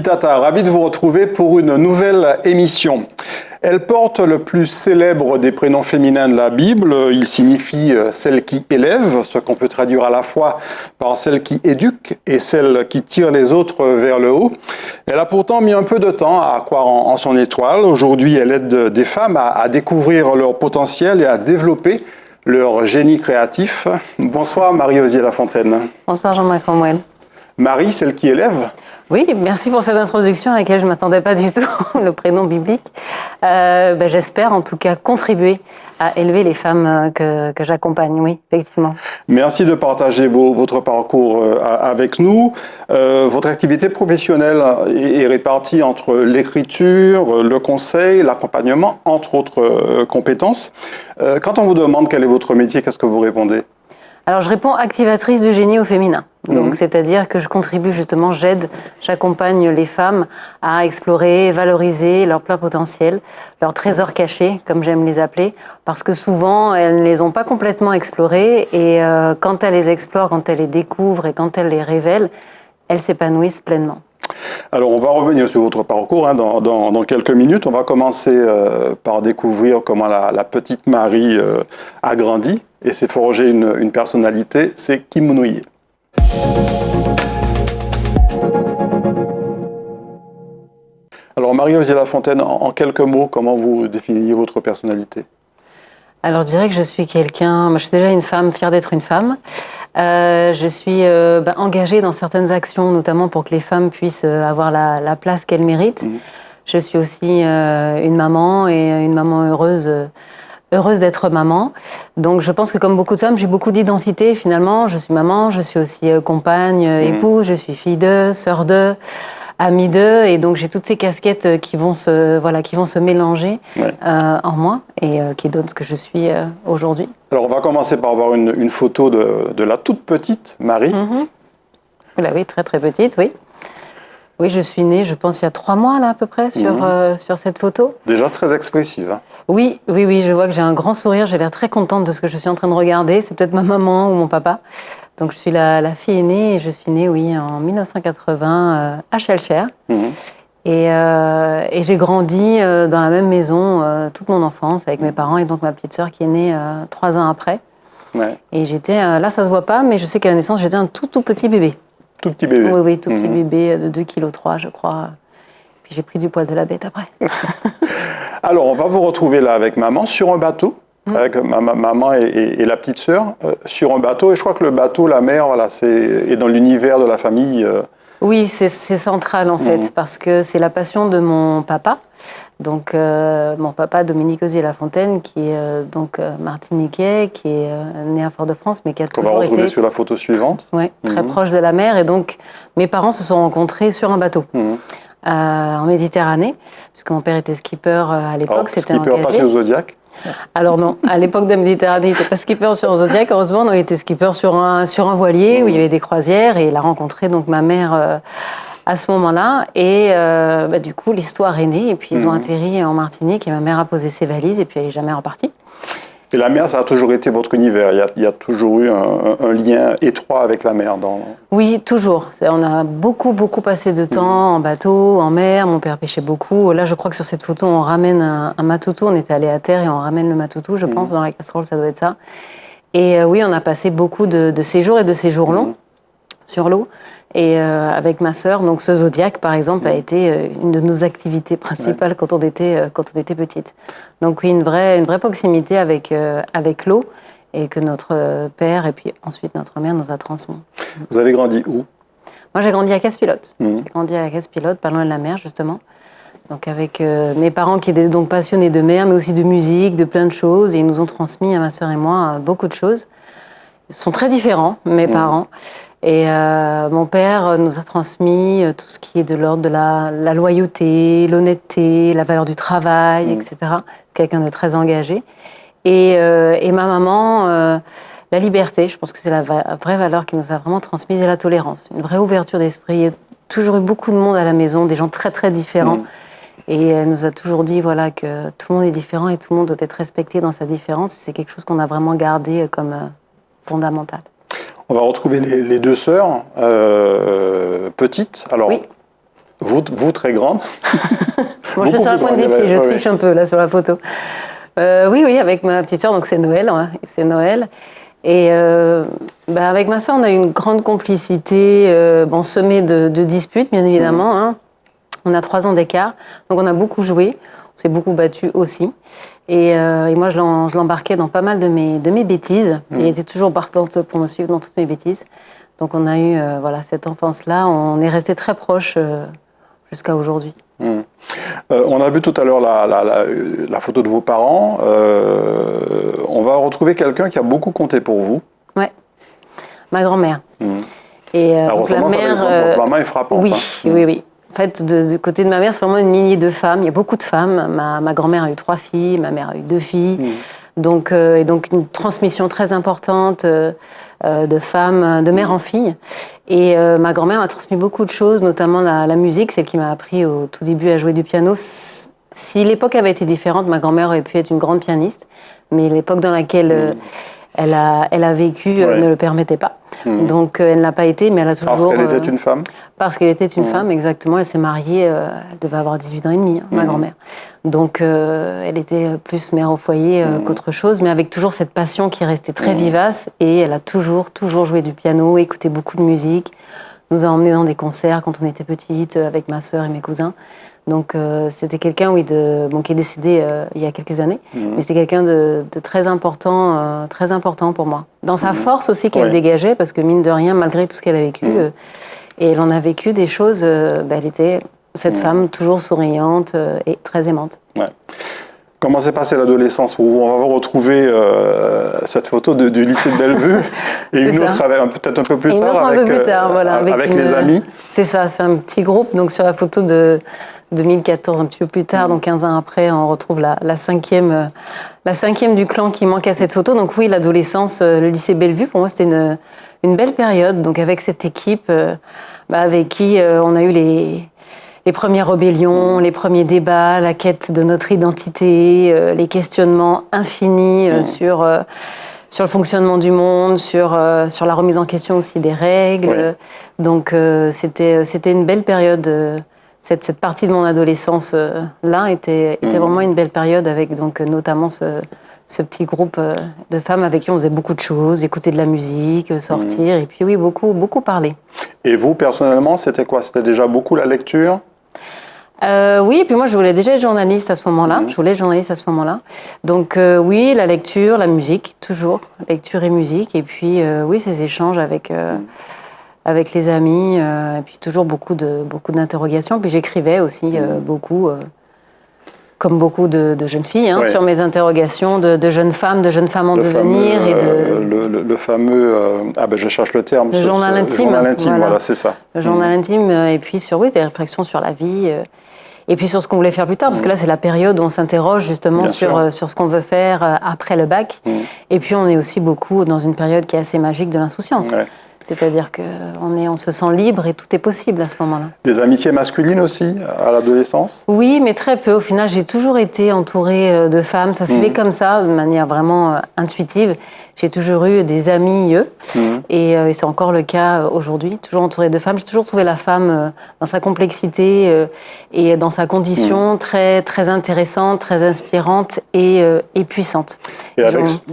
Tata, ravi de vous retrouver pour une nouvelle émission. Elle porte le plus célèbre des prénoms féminins de la Bible. Il signifie celle qui élève, ce qu'on peut traduire à la fois par celle qui éduque et celle qui tire les autres vers le haut. Elle a pourtant mis un peu de temps à croire en son étoile. Aujourd'hui, elle aide des femmes à découvrir leur potentiel et à développer leur génie créatif. Bonsoir Marie-Osier Lafontaine. Bonsoir Jean-Marc Cromwell. Marie, celle qui élève. Oui, merci pour cette introduction à laquelle je ne m'attendais pas du tout, le prénom biblique. J'espère en tout cas contribuer à élever les femmes que j'accompagne, oui, effectivement. Merci de partager votre parcours avec nous. Votre activité professionnelle est répartie entre l'écriture, le conseil, l'accompagnement, entre autres compétences. Quand on vous demande quel est votre métier, qu'est-ce que vous répondez ? Alors je réponds activatrice du génie au féminin. Donc c'est-à-dire que je contribue justement, j'accompagne les femmes à explorer, valoriser leur plein potentiel, leurs trésors cachés, comme j'aime les appeler, parce que souvent elles ne les ont pas complètement explorés et quand elles les explorent, quand elles les découvrent et quand elles les révèlent, elles s'épanouissent pleinement. Alors on va revenir sur votre parcours dans quelques minutes. On va commencer par découvrir comment la petite Marie a grandi et s'est forgé une personnalité, c'est Kim Munouye. Alors Marie-Osier Lafontaine, en quelques mots, comment vous définiriez votre personnalité ? Alors je dirais que je suis je suis déjà une femme, fière d'être une femme. Je suis engagée dans certaines actions, notamment pour que les femmes puissent avoir la place qu'elles méritent. Je suis aussi une maman et une maman heureuse d'être maman. Donc je pense que comme beaucoup de femmes, j'ai beaucoup d'identité finalement. Je suis maman, je suis aussi compagne, épouse, je suis fille de, sœur de, amie de, et donc j'ai toutes ces casquettes qui vont se mélanger en moi et qui donnent ce que je suis aujourd'hui. Alors on va commencer par voir une photo de la toute petite Marie. Vous l'avez très très petite, oui. Oui, je suis née, je pense, il y a 3 mois, là, à peu près, sur cette photo. Déjà très expressive. Hein. Oui, je vois que j'ai un grand sourire, j'ai l'air très contente de ce que je suis en train de regarder. C'est peut-être ma maman ou mon papa. Donc, je suis la fille aînée et je suis née, en 1980 à Schellcher. Et j'ai grandi dans la même maison toute mon enfance avec mes parents et donc ma petite sœur qui est née 3 ans après. Ouais. Et j'étais, là, ça se voit pas, mais je sais qu'à la naissance, j'étais un tout petit bébé. Tout petit bébé. Oui, tout petit bébé de 2,3 kg, je crois. Puis j'ai pris du poil de la bête après. Alors, on va vous retrouver là avec maman sur un bateau, avec maman et la petite sœur, sur un bateau. Et je crois que le bateau, la mer, est dans l'univers de la famille. Oui, c'est central en fait, parce que c'est la passion de mon papa. Donc, mon papa, Dominique Osier Lafontaine, qui est martiniquais, qui est né à Fort-de-France, mais qui a toujours été... On va retrouver sur la photo suivante. Oui, très proche de la mer. Et donc, mes parents se sont rencontrés sur un bateau, en Méditerranée, puisque mon père était skipper à l'époque. Skipper, pas sur Zodiac ? Alors non, à l'époque de Méditerranée, il n'était pas skipper sur Zodiac, heureusement. Non, il était skipper sur un voilier où il y avait des croisières. Et il a rencontré donc ma mère... à ce moment-là, et du coup, l'histoire est née, et puis ils ont atterri en Martinique, et ma mère a posé ses valises, et puis elle n'est jamais repartie. Et la mer, ça a toujours été votre univers, il y a toujours eu un lien étroit avec la mer Oui, toujours. On a beaucoup passé de temps en bateau, en mer, mon père pêchait beaucoup. Là, je crois que sur cette photo, on ramène un matoutou, on était allé à terre, et on ramène le matoutou, je pense, dans la casserole, ça doit être ça. Et oui, on a passé beaucoup de séjours et de séjours longs sur l'eau. Et avec ma sœur, donc ce Zodiac, par exemple, a été une de nos activités principales quand on était petite. Donc oui, une vraie proximité avec l'eau et que notre père et puis ensuite notre mère nous a transmis. Vous avez grandi où ? Moi, j'ai grandi à Casse-Pilote. J'ai grandi à Casse-Pilote, pas loin de la mer, justement. Donc avec mes parents qui étaient donc passionnés de mer, mais aussi de musique, de plein de choses. Et ils nous ont transmis, à ma sœur et moi, beaucoup de choses. Ils sont très différents, mes parents. Et mon père nous a transmis tout ce qui est de l'ordre de la loyauté, l'honnêteté, la valeur du travail, etc. Quelqu'un de très engagé. Et ma maman, la liberté, je pense que c'est la vraie valeur qui nous a vraiment transmise, et la tolérance. Une vraie ouverture d'esprit. Il y a toujours eu beaucoup de monde à la maison, des gens très très différents. Et elle nous a toujours dit que tout le monde est différent et tout le monde doit être respecté dans sa différence. C'est quelque chose qu'on a vraiment gardé comme fondamental. On va retrouver les deux sœurs petites. Alors, Vous très grande. Moi, je suis sur la pointe des pieds, je triche un peu là sur la photo. Oui, avec ma petite sœur, donc c'est Noël, hein, c'est Noël. Et avec ma sœur, on a eu une grande complicité, semée de disputes, bien évidemment. Hein. On a 3 ans d'écart, donc on a beaucoup joué, on s'est beaucoup battu aussi. Et moi, je l'embarquais dans pas mal de mes bêtises. Et elle était toujours partante pour me suivre dans toutes mes bêtises. Donc on a eu cette enfance-là, on est restés très proches jusqu'à aujourd'hui. On a vu tout à l'heure la photo de vos parents. On va retrouver quelqu'un qui a beaucoup compté pour vous. Ouais, ma grand-mère. Et la ressemblance avec votre maman est frappante. Oui, hein. oui. En fait, du côté de ma mère, c'est vraiment une lignée de femmes. Il y a beaucoup de femmes. Ma grand-mère a eu 3 filles, ma mère a eu 2 filles. Donc une transmission très importante de femmes, de mère en fille. Et ma grand-mère m'a transmis beaucoup de choses, notamment la musique, celle qui m'a appris au tout début à jouer du piano. Si l'époque avait été différente, ma grand-mère aurait pu être une grande pianiste, mais l'époque dans laquelle elle a vécu ne le permettait pas. Donc elle ne l'a pas été, mais elle a toujours... Parce qu'elle était une femme. Parce qu'elle était une femme, exactement. Elle s'est mariée, elle devait avoir 18 ans et demi, ma grand-mère. Donc elle était plus mère au foyer qu'autre chose, mais avec toujours cette passion qui restait très vivace. Et elle a toujours joué du piano, écouté beaucoup de musique, nous a emmenés dans des concerts quand on était petite, avec ma sœur et mes cousins. Donc c'était quelqu'un qui est décédé il y a quelques années, mais c'était quelqu'un de très important pour moi. Dans sa force aussi qu'elle dégageait, parce que mine de rien, malgré tout ce qu'elle a vécu, et elle en a vécu des choses, elle était cette femme toujours souriante et très aimante. Ouais. Comment s'est passée l'adolescence pour vous? On va vous retrouver cette photo du lycée de Bellevue et une autre peut-être un peu plus tard avec les amis. C'est ça, c'est un petit groupe. Donc sur la photo de 2014, un petit peu plus tard, donc 15 ans après, on retrouve la cinquième du clan qui manque à cette photo. Donc oui, l'adolescence, le lycée Bellevue, pour moi, c'était une belle période. Donc avec cette équipe avec qui on a eu les premières rébellions, les premiers débats, la quête de notre identité, les questionnements infinis sur le fonctionnement du monde, sur la remise en question aussi des règles. Donc c'était une belle période. Cette partie de mon adolescence là était vraiment une belle période avec donc notamment ce petit groupe de femmes avec qui on faisait beaucoup de choses, écouter de la musique, sortir et puis oui, beaucoup parler. Et vous, personnellement, c'était quoi? C'était déjà beaucoup la lecture? Oui, et puis moi je voulais déjà être journaliste à ce moment-là. Donc oui, la lecture, la musique, toujours. Lecture et musique. Et puis oui, ces échanges avec les amis. Et puis toujours beaucoup d'interrogations. Puis j'écrivais aussi beaucoup, comme beaucoup de jeunes filles, sur mes interrogations de jeunes femmes en devenir. Le fameux, je cherche le terme. Le journal intime. Le journal intime, voilà, c'est ça. Le journal intime, et puis sur des réflexions sur la vie. Et puis sur ce qu'on voulait faire plus tard, parce que là, c'est la période où on s'interroge justement sur ce qu'on veut faire après le bac. Et puis on est aussi beaucoup dans une période qui est assez magique de l'insouciance. Ouais. C'est-à-dire qu'on se sent libre et tout est possible à ce moment-là. Des amitiés masculines aussi, à l'adolescence? Oui, mais très peu. Au final, j'ai toujours été entourée de femmes. Ça s'est fait comme ça, de manière vraiment intuitive. J'ai toujours eu des amis, et c'est encore le cas aujourd'hui. Toujours entourée de femmes. J'ai toujours trouvé la femme dans sa complexité et dans sa condition très, très intéressante, très inspirante et puissante. Et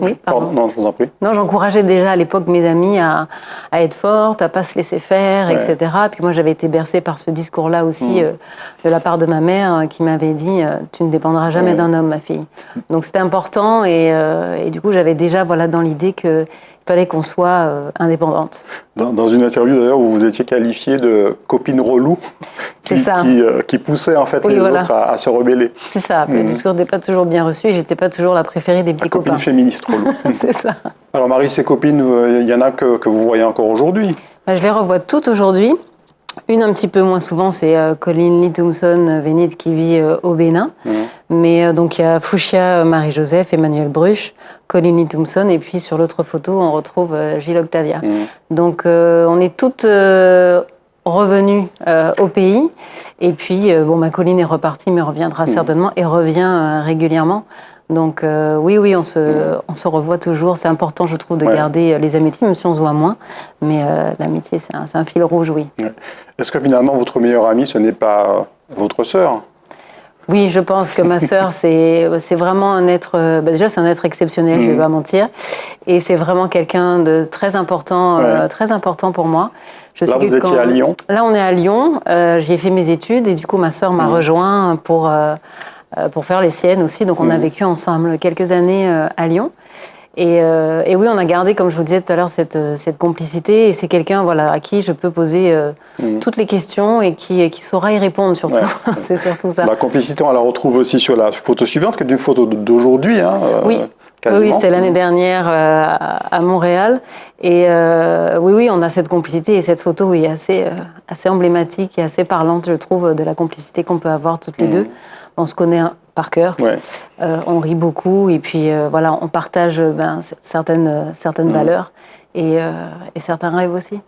oui, pardon. Non, je vous en prie. Non, j'encourageais déjà à l'époque mes amis à être forte, à pas se laisser faire, etc. Puis moi, j'avais été bercée par ce discours-là aussi de la part de ma mère qui m'avait dit « Tu ne dépendras jamais d'un homme, ma fille ». Donc c'était important et du coup, j'avais déjà dans l'idée qu'il fallait qu'on soit indépendante. Dans une interview d'ailleurs, vous vous étiez qualifiée de copine relou qui poussait en fait les autres à se rebeller. C'est ça, le discours n'était pas toujours bien reçu et j'étais pas toujours la préférée des petits copains. Copine féministe relou. C'est ça. Alors Marie, ces copines, il y en a que vous voyez encore aujourd'hui? Je les revois toutes aujourd'hui. Une un petit peu moins souvent, c'est Colleen Lee Thompson-Vénit qui vit au Bénin. Mais donc il y a Fouchia Marie-Joseph, Emmanuel Bruch, Colleen Lee Thompson, et puis sur l'autre photo, on retrouve Gilles Octavia. Donc on est toutes revenues au pays. Et puis ma Colline est repartie, mais reviendra certainement et revient régulièrement. Donc oui, on se revoit toujours. C'est important, je trouve, de garder les amitiés, même si on se voit moins. Mais l'amitié, c'est un fil rouge, oui. Ouais. Est-ce que finalement, votre meilleure amie, ce n'est pas votre sœur ? Oui, je pense que ma sœur, c'est vraiment un être... déjà, c'est un être exceptionnel, je ne vais pas mentir. Et c'est vraiment quelqu'un de très important pour moi. Là, vous étiez à Lyon ? Là, on est à Lyon. J'y ai fait mes études et du coup, ma sœur m'a rejoint pour faire les siennes aussi. Donc, on a vécu ensemble quelques années à Lyon. Et oui, on a gardé, comme je vous disais tout à l'heure, cette complicité. Et c'est quelqu'un à qui je peux poser toutes les questions et qui saura y répondre, surtout. Ouais. C'est surtout ça. La complicité, on la retrouve aussi sur la photo suivante, qui est une photo d'aujourd'hui. Oui. Quasiment. Oui, c'était l'année dernière à Montréal. Et oui, on a cette complicité. Et cette photo, oui, assez emblématique et assez parlante, je trouve, de la complicité qu'on peut avoir toutes les deux. On se connaît par cœur, on rit beaucoup et puis on partage certaines valeurs et certains rêves aussi.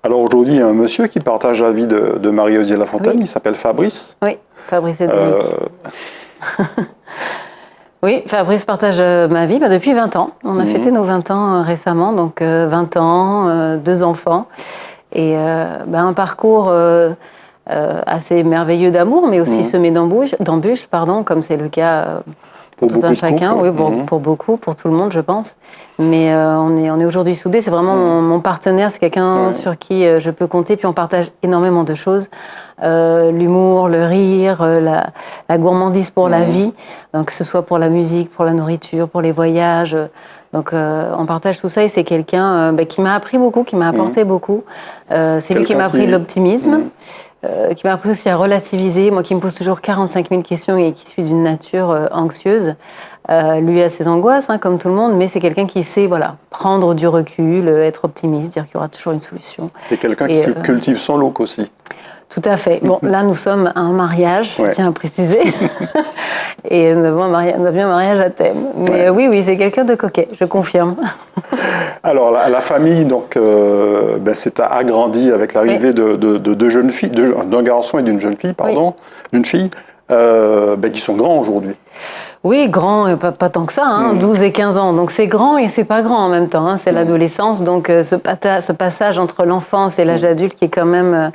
Alors aujourd'hui, il y a un monsieur qui partage la vie de Marie-Odier Lafontaine, il s'appelle Fabrice. Oui, Fabrice et Oui, Fabrice partage ma vie depuis 20 ans. On a fêté nos 20 ans récemment, donc 20 ans, 2 enfants et un parcours... assez merveilleux d'amour, mais aussi semé d'embûches, comme c'est le cas pour tout un chacun, pour beaucoup, pour tout le monde, je pense. Mais on est aujourd'hui soudés, c'est vraiment mon partenaire, c'est quelqu'un sur qui je peux compter, puis on partage énormément de choses, l'humour, le rire, la gourmandise pour la vie, donc que ce soit pour la musique, pour la nourriture, pour les voyages. Donc on partage tout ça et c'est quelqu'un qui m'a appris beaucoup, qui m'a apporté beaucoup. C'est lui qui m'a appris de l'optimisme. Qui m'a appris aussi à relativiser, moi qui me pose toujours 45 000 questions et qui suis d'une nature anxieuse. Lui a ses angoisses, comme tout le monde, mais c'est quelqu'un qui sait prendre du recul, être optimiste, dire qu'il y aura toujours une solution. Et quelqu'un qui cultive son look aussi. Tout à fait. Bon, là, nous sommes à un mariage, je tiens à préciser. Et nous avons un mariage à thème. Mais oui, c'est quelqu'un de coquet, je confirme. Alors, la famille donc, s'est agrandie avec l'arrivée de deux jeunes filles, d'un garçon et d'une jeune fille, d'une fille, qui sont grands aujourd'hui. Oui, grand, pas tant que ça, 12 et 15 ans. Donc c'est grand et c'est pas grand en même temps. C'est l'adolescence, donc ce passage entre l'enfance et l'âge adulte qui est quand même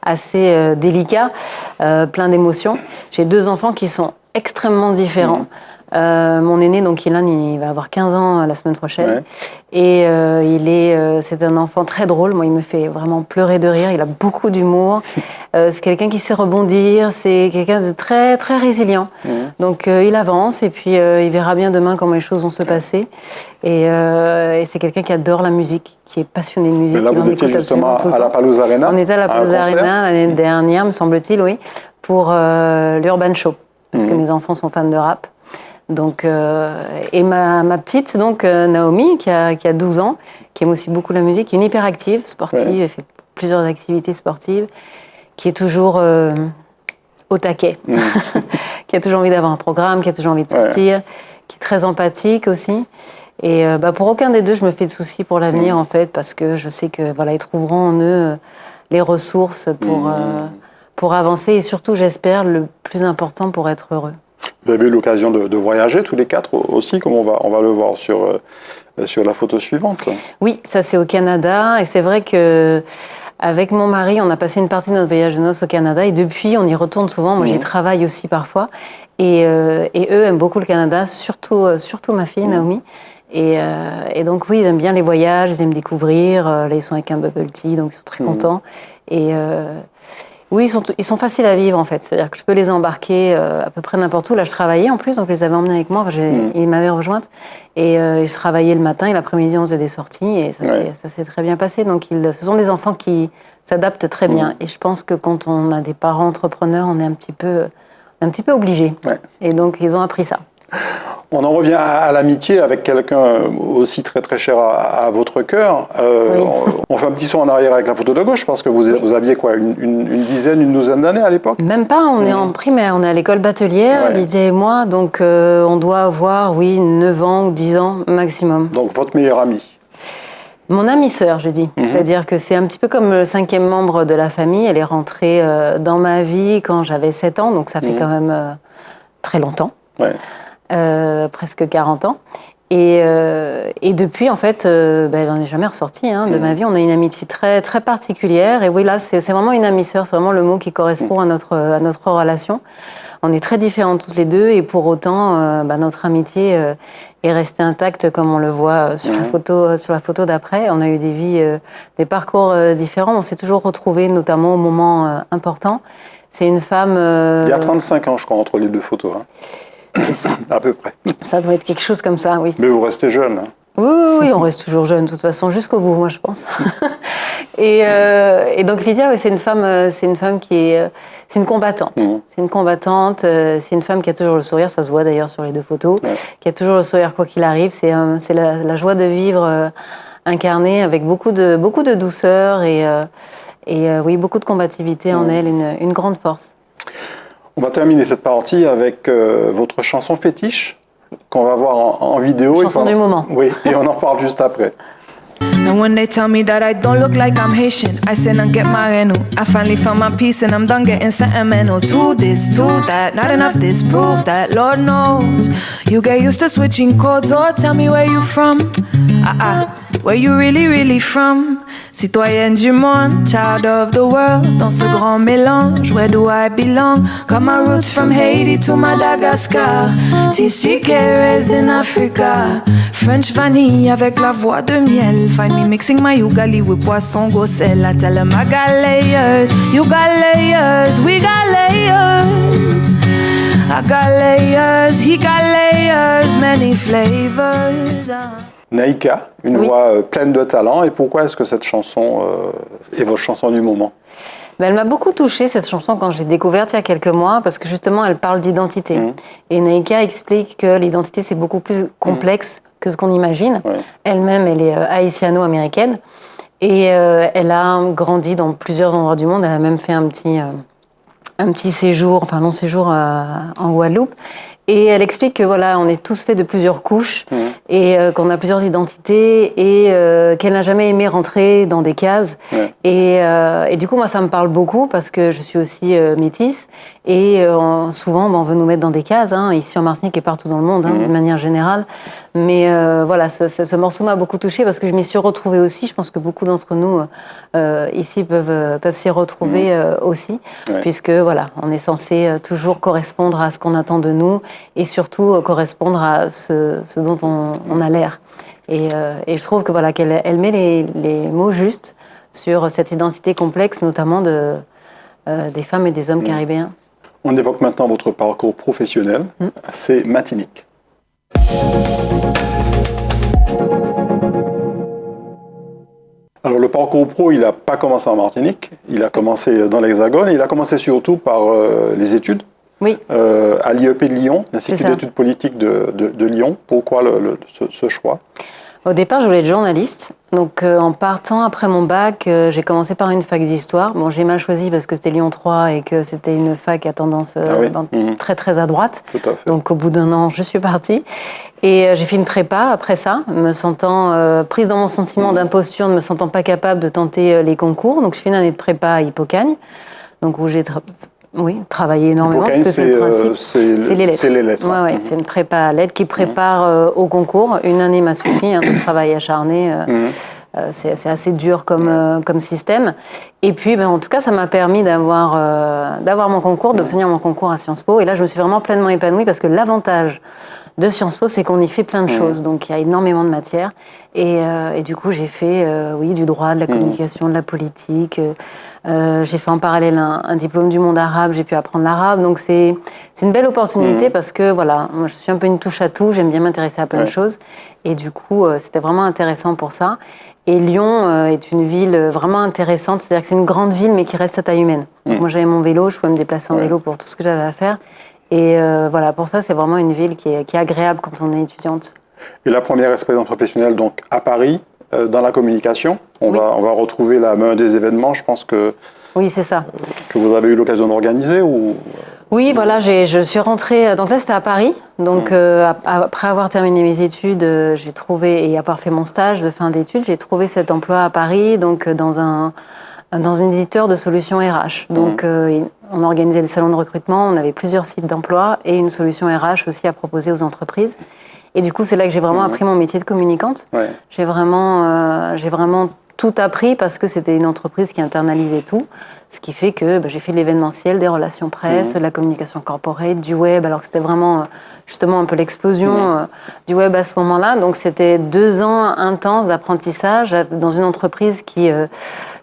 assez délicat, plein d'émotions. J'ai 2 enfants qui sont extrêmement différents. Mon aîné, donc Ilan, il va avoir 15 ans la semaine prochaine. Et c'est un enfant très drôle. Moi, il me fait vraiment pleurer de rire. Il a beaucoup d'humour. C'est quelqu'un qui sait rebondir. C'est quelqu'un de très, très résilient. Donc, il avance et puis il verra bien demain comment les choses vont se passer. Et c'est quelqu'un qui adore la musique, qui est passionné de musique. Mais là, vous étiez justement à la Palouze Arena. On était à la Palouze Arena l'année dernière, me semble-t-il, oui, pour l'Urban Show. Parce que mes enfants sont fans de rap. Donc, et ma petite, donc Naomi, qui a 12 ans, qui aime aussi beaucoup la musique, qui est une hyperactive, sportive, elle fait plusieurs activités sportives, qui est toujours au taquet, qui a toujours envie d'avoir un programme, qui a toujours envie de sortir, qui est très empathique aussi. Et pour aucun des deux, je me fais de soucis pour l'avenir, en fait, parce que je sais que ils trouveront en eux les ressources pour avancer et surtout, j'espère, le plus important pour être heureux. Vous avez eu l'occasion de voyager tous les 4 aussi, comme on va le voir sur la photo suivante. Oui, ça c'est au Canada et c'est vrai que avec mon mari, on a passé une partie de notre voyage de noces au Canada et depuis, on y retourne souvent. Moi, j'y travaille aussi parfois et eux aiment beaucoup le Canada, surtout ma fille Naomi. Et donc oui, ils aiment bien les voyages, ils aiment découvrir. Là, ils sont avec un bubble tea, donc ils sont très contents. Et oui, ils sont faciles à vivre en fait. C'est-à-dire que je peux les embarquer à peu près n'importe où. Là, je travaillais en plus, donc je les avais emmenés avec moi. Ils m'avaient rejointe et je travaillais le matin et l'après-midi, on faisait des sorties et ça s'est très bien passé. Donc, ce sont des enfants qui s'adaptent très bien. Et je pense que quand on a des parents entrepreneurs, on est un petit peu obligé. Et donc, ils ont appris ça. On en revient à l'amitié avec quelqu'un aussi très très cher à votre cœur. On fait un petit saut en arrière avec la photo de gauche parce que vous aviez quoi, une douzaine d'années à l'époque? Même pas, on est en primaire, on est à l'école batelière, Lydia et moi, donc on doit avoir, 9 ans ou 10 ans maximum. Donc votre meilleure amie? Mon amie sœur, je dis. C'est-à-dire que c'est un petit peu comme le 5e membre de la famille. Elle est rentrée dans ma vie quand j'avais 7 ans, donc ça fait quand même très longtemps. presque 40 ans. Et depuis, en fait, elle n'en est jamais ressortie de ma vie. On a une amitié très, très particulière. Et oui, là, c'est vraiment une amie sœur. C'est vraiment le mot qui correspond à notre relation. On est très différents toutes les deux. Et pour autant, notre amitié est restée intacte, comme on le voit sur la photo d'après. On a eu des vies, des parcours différents. On s'est toujours retrouvés, notamment au moment important. C'est une femme... Il y a 35 ans, je crois, entre les deux photos. C'est ça. À peu près. Ça doit être quelque chose comme ça, oui. Mais vous restez jeune. Oui, on reste toujours jeune, de toute façon, jusqu'au bout, moi, je pense. Et donc, Lydia, c'est une femme qui est... c'est une combattante. C'est une combattante, c'est une femme qui a toujours le sourire, ça se voit d'ailleurs sur les deux photos, qui a toujours le sourire quoi qu'il arrive. C'est la joie de vivre incarnée avec beaucoup de douceur et oui, beaucoup de combativité en elle, une grande force. On va terminer cette partie avec votre chanson fétiche qu'on va voir en vidéo. Chanson du moment. Oui, et on en parle juste après. And when they tell me that I don't look like I'm Haitian, I say and get my renu. I finally found my peace and I'm done getting sentimental. To this, to that, not enough this, prove that, Lord knows. You get used to switching chords or tell me where you from. Where you really, really from? Citoyenne du monde, child of the world. Dans ce grand mélange, where do I belong? Got my roots from Haiti to Madagascar. TCK raised in Africa. French vanille avec la voix de miel. Find me mixing my ugali with poisson gossel. I tell them I got layers, you got layers, we got layers. I got layers, he got layers, many flavors. Naïka, une voix pleine de talent. Et pourquoi est-ce que cette chanson est votre chanson du moment? Elle m'a beaucoup touchée, cette chanson, quand je l'ai découverte il y a quelques mois, parce que justement, elle parle d'identité. Et Naïka explique que l'identité, c'est beaucoup plus complexe que ce qu'on imagine. Elle-même, elle est haïtiano-américaine. Et elle a grandi dans plusieurs endroits du monde. Elle a même fait un petit séjour, enfin long séjour en Guadeloupe. Et elle explique que voilà, on est tous faits de plusieurs couches et qu'on a plusieurs identités et qu'elle n'a jamais aimé rentrer dans des cases. Et du coup, moi, ça me parle beaucoup parce que je suis aussi métisse et souvent, on veut nous mettre dans des cases, ici en Martinique et partout dans le monde, de manière générale. Mais voilà, ce morceau m'a beaucoup touchée parce que je m'y suis retrouvée aussi. Je pense que beaucoup d'entre nous ici peuvent s'y retrouver aussi, puisque voilà, on est censé toujours correspondre à ce qu'on attend de nous et surtout correspondre à ce dont on a l'air. Et je trouve que voilà, qu'elle met les mots justes sur cette identité complexe, notamment des femmes et des hommes caribéens. On évoque maintenant votre parcours professionnel. C'est Matinique. Alors le parcours pro, il n'a pas commencé en Martinique, il a commencé dans l'Hexagone, il a commencé surtout par les études. Oui. À l'IEP de Lyon, l'Institut d'études politiques de Lyon. Pourquoi ce choix? Au départ, je voulais être journaliste. Donc, en partant après mon bac, j'ai commencé par une fac d'histoire. Bon, j'ai mal choisi parce que c'était Lyon 3 et que c'était une fac à tendance très, très à droite. Tout à fait. Donc, au bout d'un an, je suis partie. Et j'ai fait une prépa après ça, me sentant prise dans mon sentiment d'imposture, ne me sentant pas capable de tenter les concours. Donc, je fais une année de prépa à Hippocagne, donc où j'ai travaillé énormément. Hippocagne, parce que c'est le principe. C'est les lettres. Ouais. C'est une prépa à lettres qui prépare au concours. Une année m'a suffi, de travail acharné. C'est assez dur comme système. Et puis, en tout cas, ça m'a permis d'avoir mon concours, d'obtenir mon concours à Sciences Po. Et là, je me suis vraiment pleinement épanouie parce que l'avantage de Sciences Po, c'est qu'on y fait plein de choses. Donc, il y a énormément de matières. Et du coup, j'ai fait du droit, de la communication, de la politique. J'ai fait en parallèle un diplôme du monde arabe. J'ai pu apprendre l'arabe. Donc, c'est une belle opportunité parce que, voilà, moi, je suis un peu une touche à tout. J'aime bien m'intéresser à plein de choses. Et du coup, c'était vraiment intéressant pour ça. Et Lyon est une ville vraiment intéressante. C'est-à-dire que c'est une grande ville, mais qui reste à taille humaine. Donc, moi, j'avais mon vélo. Je pouvais me déplacer en vélo pour tout ce que j'avais à faire. Et voilà, pour ça, c'est vraiment une ville qui est agréable quand on est étudiante. Et la première expérience professionnelle, donc à Paris, dans la communication. On va retrouver là un des événements, je pense que... Oui, c'est ça. Que vous avez eu l'occasion d'organiser ou... Oui, voilà, je suis rentrée... Donc là, c'était à Paris. Donc après avoir terminé mes études, j'ai trouvé, et avoir fait mon stage de fin d'études, j'ai trouvé cet emploi à Paris, donc dans un dans un éditeur de solutions RH. Donc, on organisait des salons de recrutement, on avait plusieurs sites d'emploi et une solution RH aussi à proposer aux entreprises. Et du coup, c'est là que j'ai vraiment appris mon métier de communicante. Ouais. J'ai vraiment tout appris parce que c'était une entreprise qui internalisait tout. Ce qui fait que j'ai fait de l'événementiel, des relations presse, de la communication corporate, du web, alors que c'était vraiment justement un peu l'explosion du web à ce moment-là. Donc c'était 2 ans intenses d'apprentissage dans une entreprise qui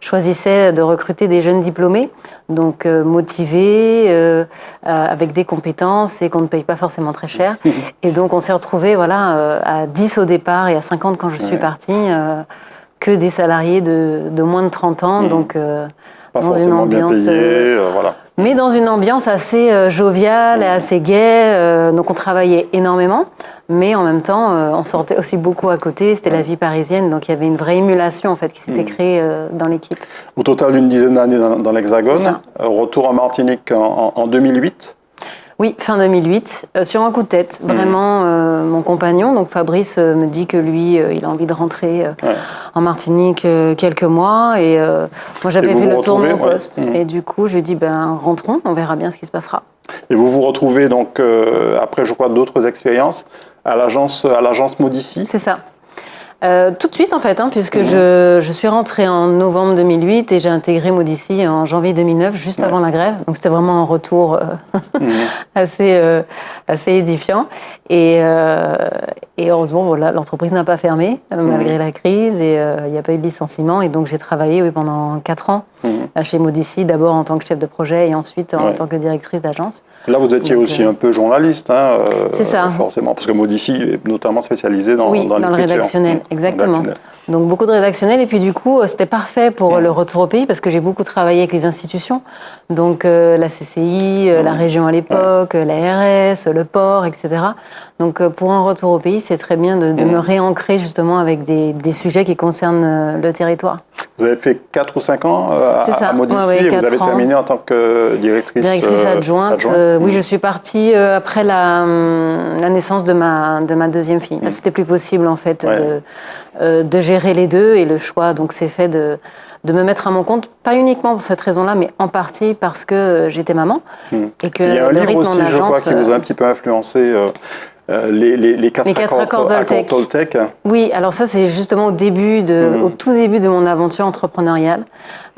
choisissait de recruter des jeunes diplômés, donc motivés, avec des compétences et qu'on ne paye pas forcément très cher. Et donc on s'est retrouvés à 10 au départ et à 50 quand je suis partie, que des salariés de moins de 30 ans. Donc Pas dans forcément une ambiance, bien payé, voilà. mais dans une ambiance assez joviale et assez gaie. Donc on travaillait énormément, mais en même temps on sortait aussi beaucoup à côté. C'était la vie parisienne, donc il y avait une vraie émulation en fait qui s'était créée dans l'équipe. Au total, une dizaine d'années dans l'Hexagone. C'est ça. Retour en Martinique en 2008. Oui, fin 2008, sur un coup de tête. Vraiment, mon compagnon, donc Fabrice, me dit que lui, il a envie de rentrer en Martinique quelques mois. Et moi, j'avais fait le tour de mon poste. Et du coup, je lui ai dit, rentrons, on verra bien ce qui se passera. Et vous vous retrouvez donc, après, je crois, d'autres expériences, à l'agence Modici. C'est ça. Tout de suite en fait, puisque je suis rentrée en novembre 2008 et j'ai intégré Modici en janvier 2009, juste avant la grève. Donc c'était vraiment un retour assez édifiant. Et heureusement, voilà, l'entreprise n'a pas fermé malgré la crise et il n'y a pas eu de licenciement. Et donc j'ai travaillé pendant 4 ans chez Modici, d'abord en tant que chef de projet et ensuite en tant que directrice d'agence. Là, vous étiez aussi un peu journaliste, c'est ça. Forcément, parce que Modici est notamment spécialisé dans dans le rédactionnel, exactement. Donc beaucoup de rédactionnel et puis du coup c'était parfait pour le retour au pays parce que j'ai beaucoup travaillé avec les institutions, donc la CCI, la région à l'époque, l'ARS, le port, etc. Donc pour un retour au pays, c'est très bien de me réancrer justement avec des sujets qui concernent le territoire. Vous avez fait 4 ou 5 ans à Modici et vous avez terminé en tant que directrice adjointe. Oui, je suis partie après la naissance de ma deuxième fille. Là, c'était plus possible en fait de gérer les deux et le choix donc s'est fait de me mettre à mon compte, pas uniquement pour cette raison-là, mais en partie parce que j'étais maman et que il y a un le livre rythme aussi, en agence, je crois, qui vous a un petit peu influencé. Les quatre accords Toltec. Oui, alors ça c'est justement au tout début de mon aventure entrepreneuriale.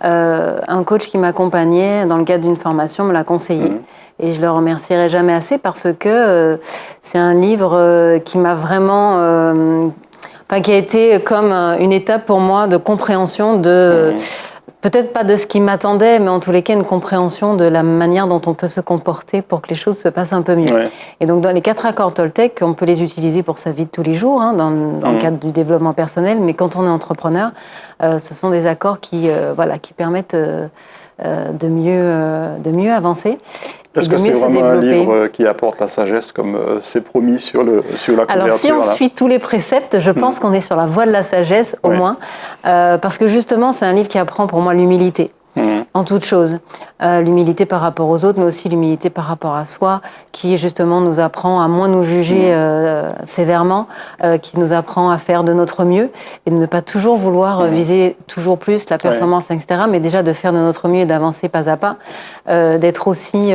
Un coach qui m'accompagnait dans le cadre d'une formation me l'a conseillé et je le remercierai jamais assez parce que c'est un livre qui m'a vraiment, qui a été comme une étape pour moi de compréhension de peut-être pas de ce qui m'attendait, mais en tous les cas, une compréhension de la manière dont on peut se comporter pour que les choses se passent un peu mieux. Ouais. Et donc, dans les 4 accords Toltec, on peut les utiliser pour sa vie de tous les jours, dans le cadre du développement personnel, mais quand on est entrepreneur, ce sont des accords qui permettent de mieux avancer. Est-ce que c'est vraiment un livre qui apporte la sagesse comme c'est promis sur la couverture? Alors si on suit tous les préceptes, je pense qu'on est sur la voie de la sagesse au moins, parce que justement c'est un livre qui apprend pour moi l'humilité. En toute chose. L'humilité par rapport aux autres, mais aussi l'humilité par rapport à soi, qui justement nous apprend à moins nous juger sévèrement, qui nous apprend à faire de notre mieux et de ne pas toujours vouloir viser toujours plus la performance, etc., mais déjà de faire de notre mieux et d'avancer pas à pas, d'être aussi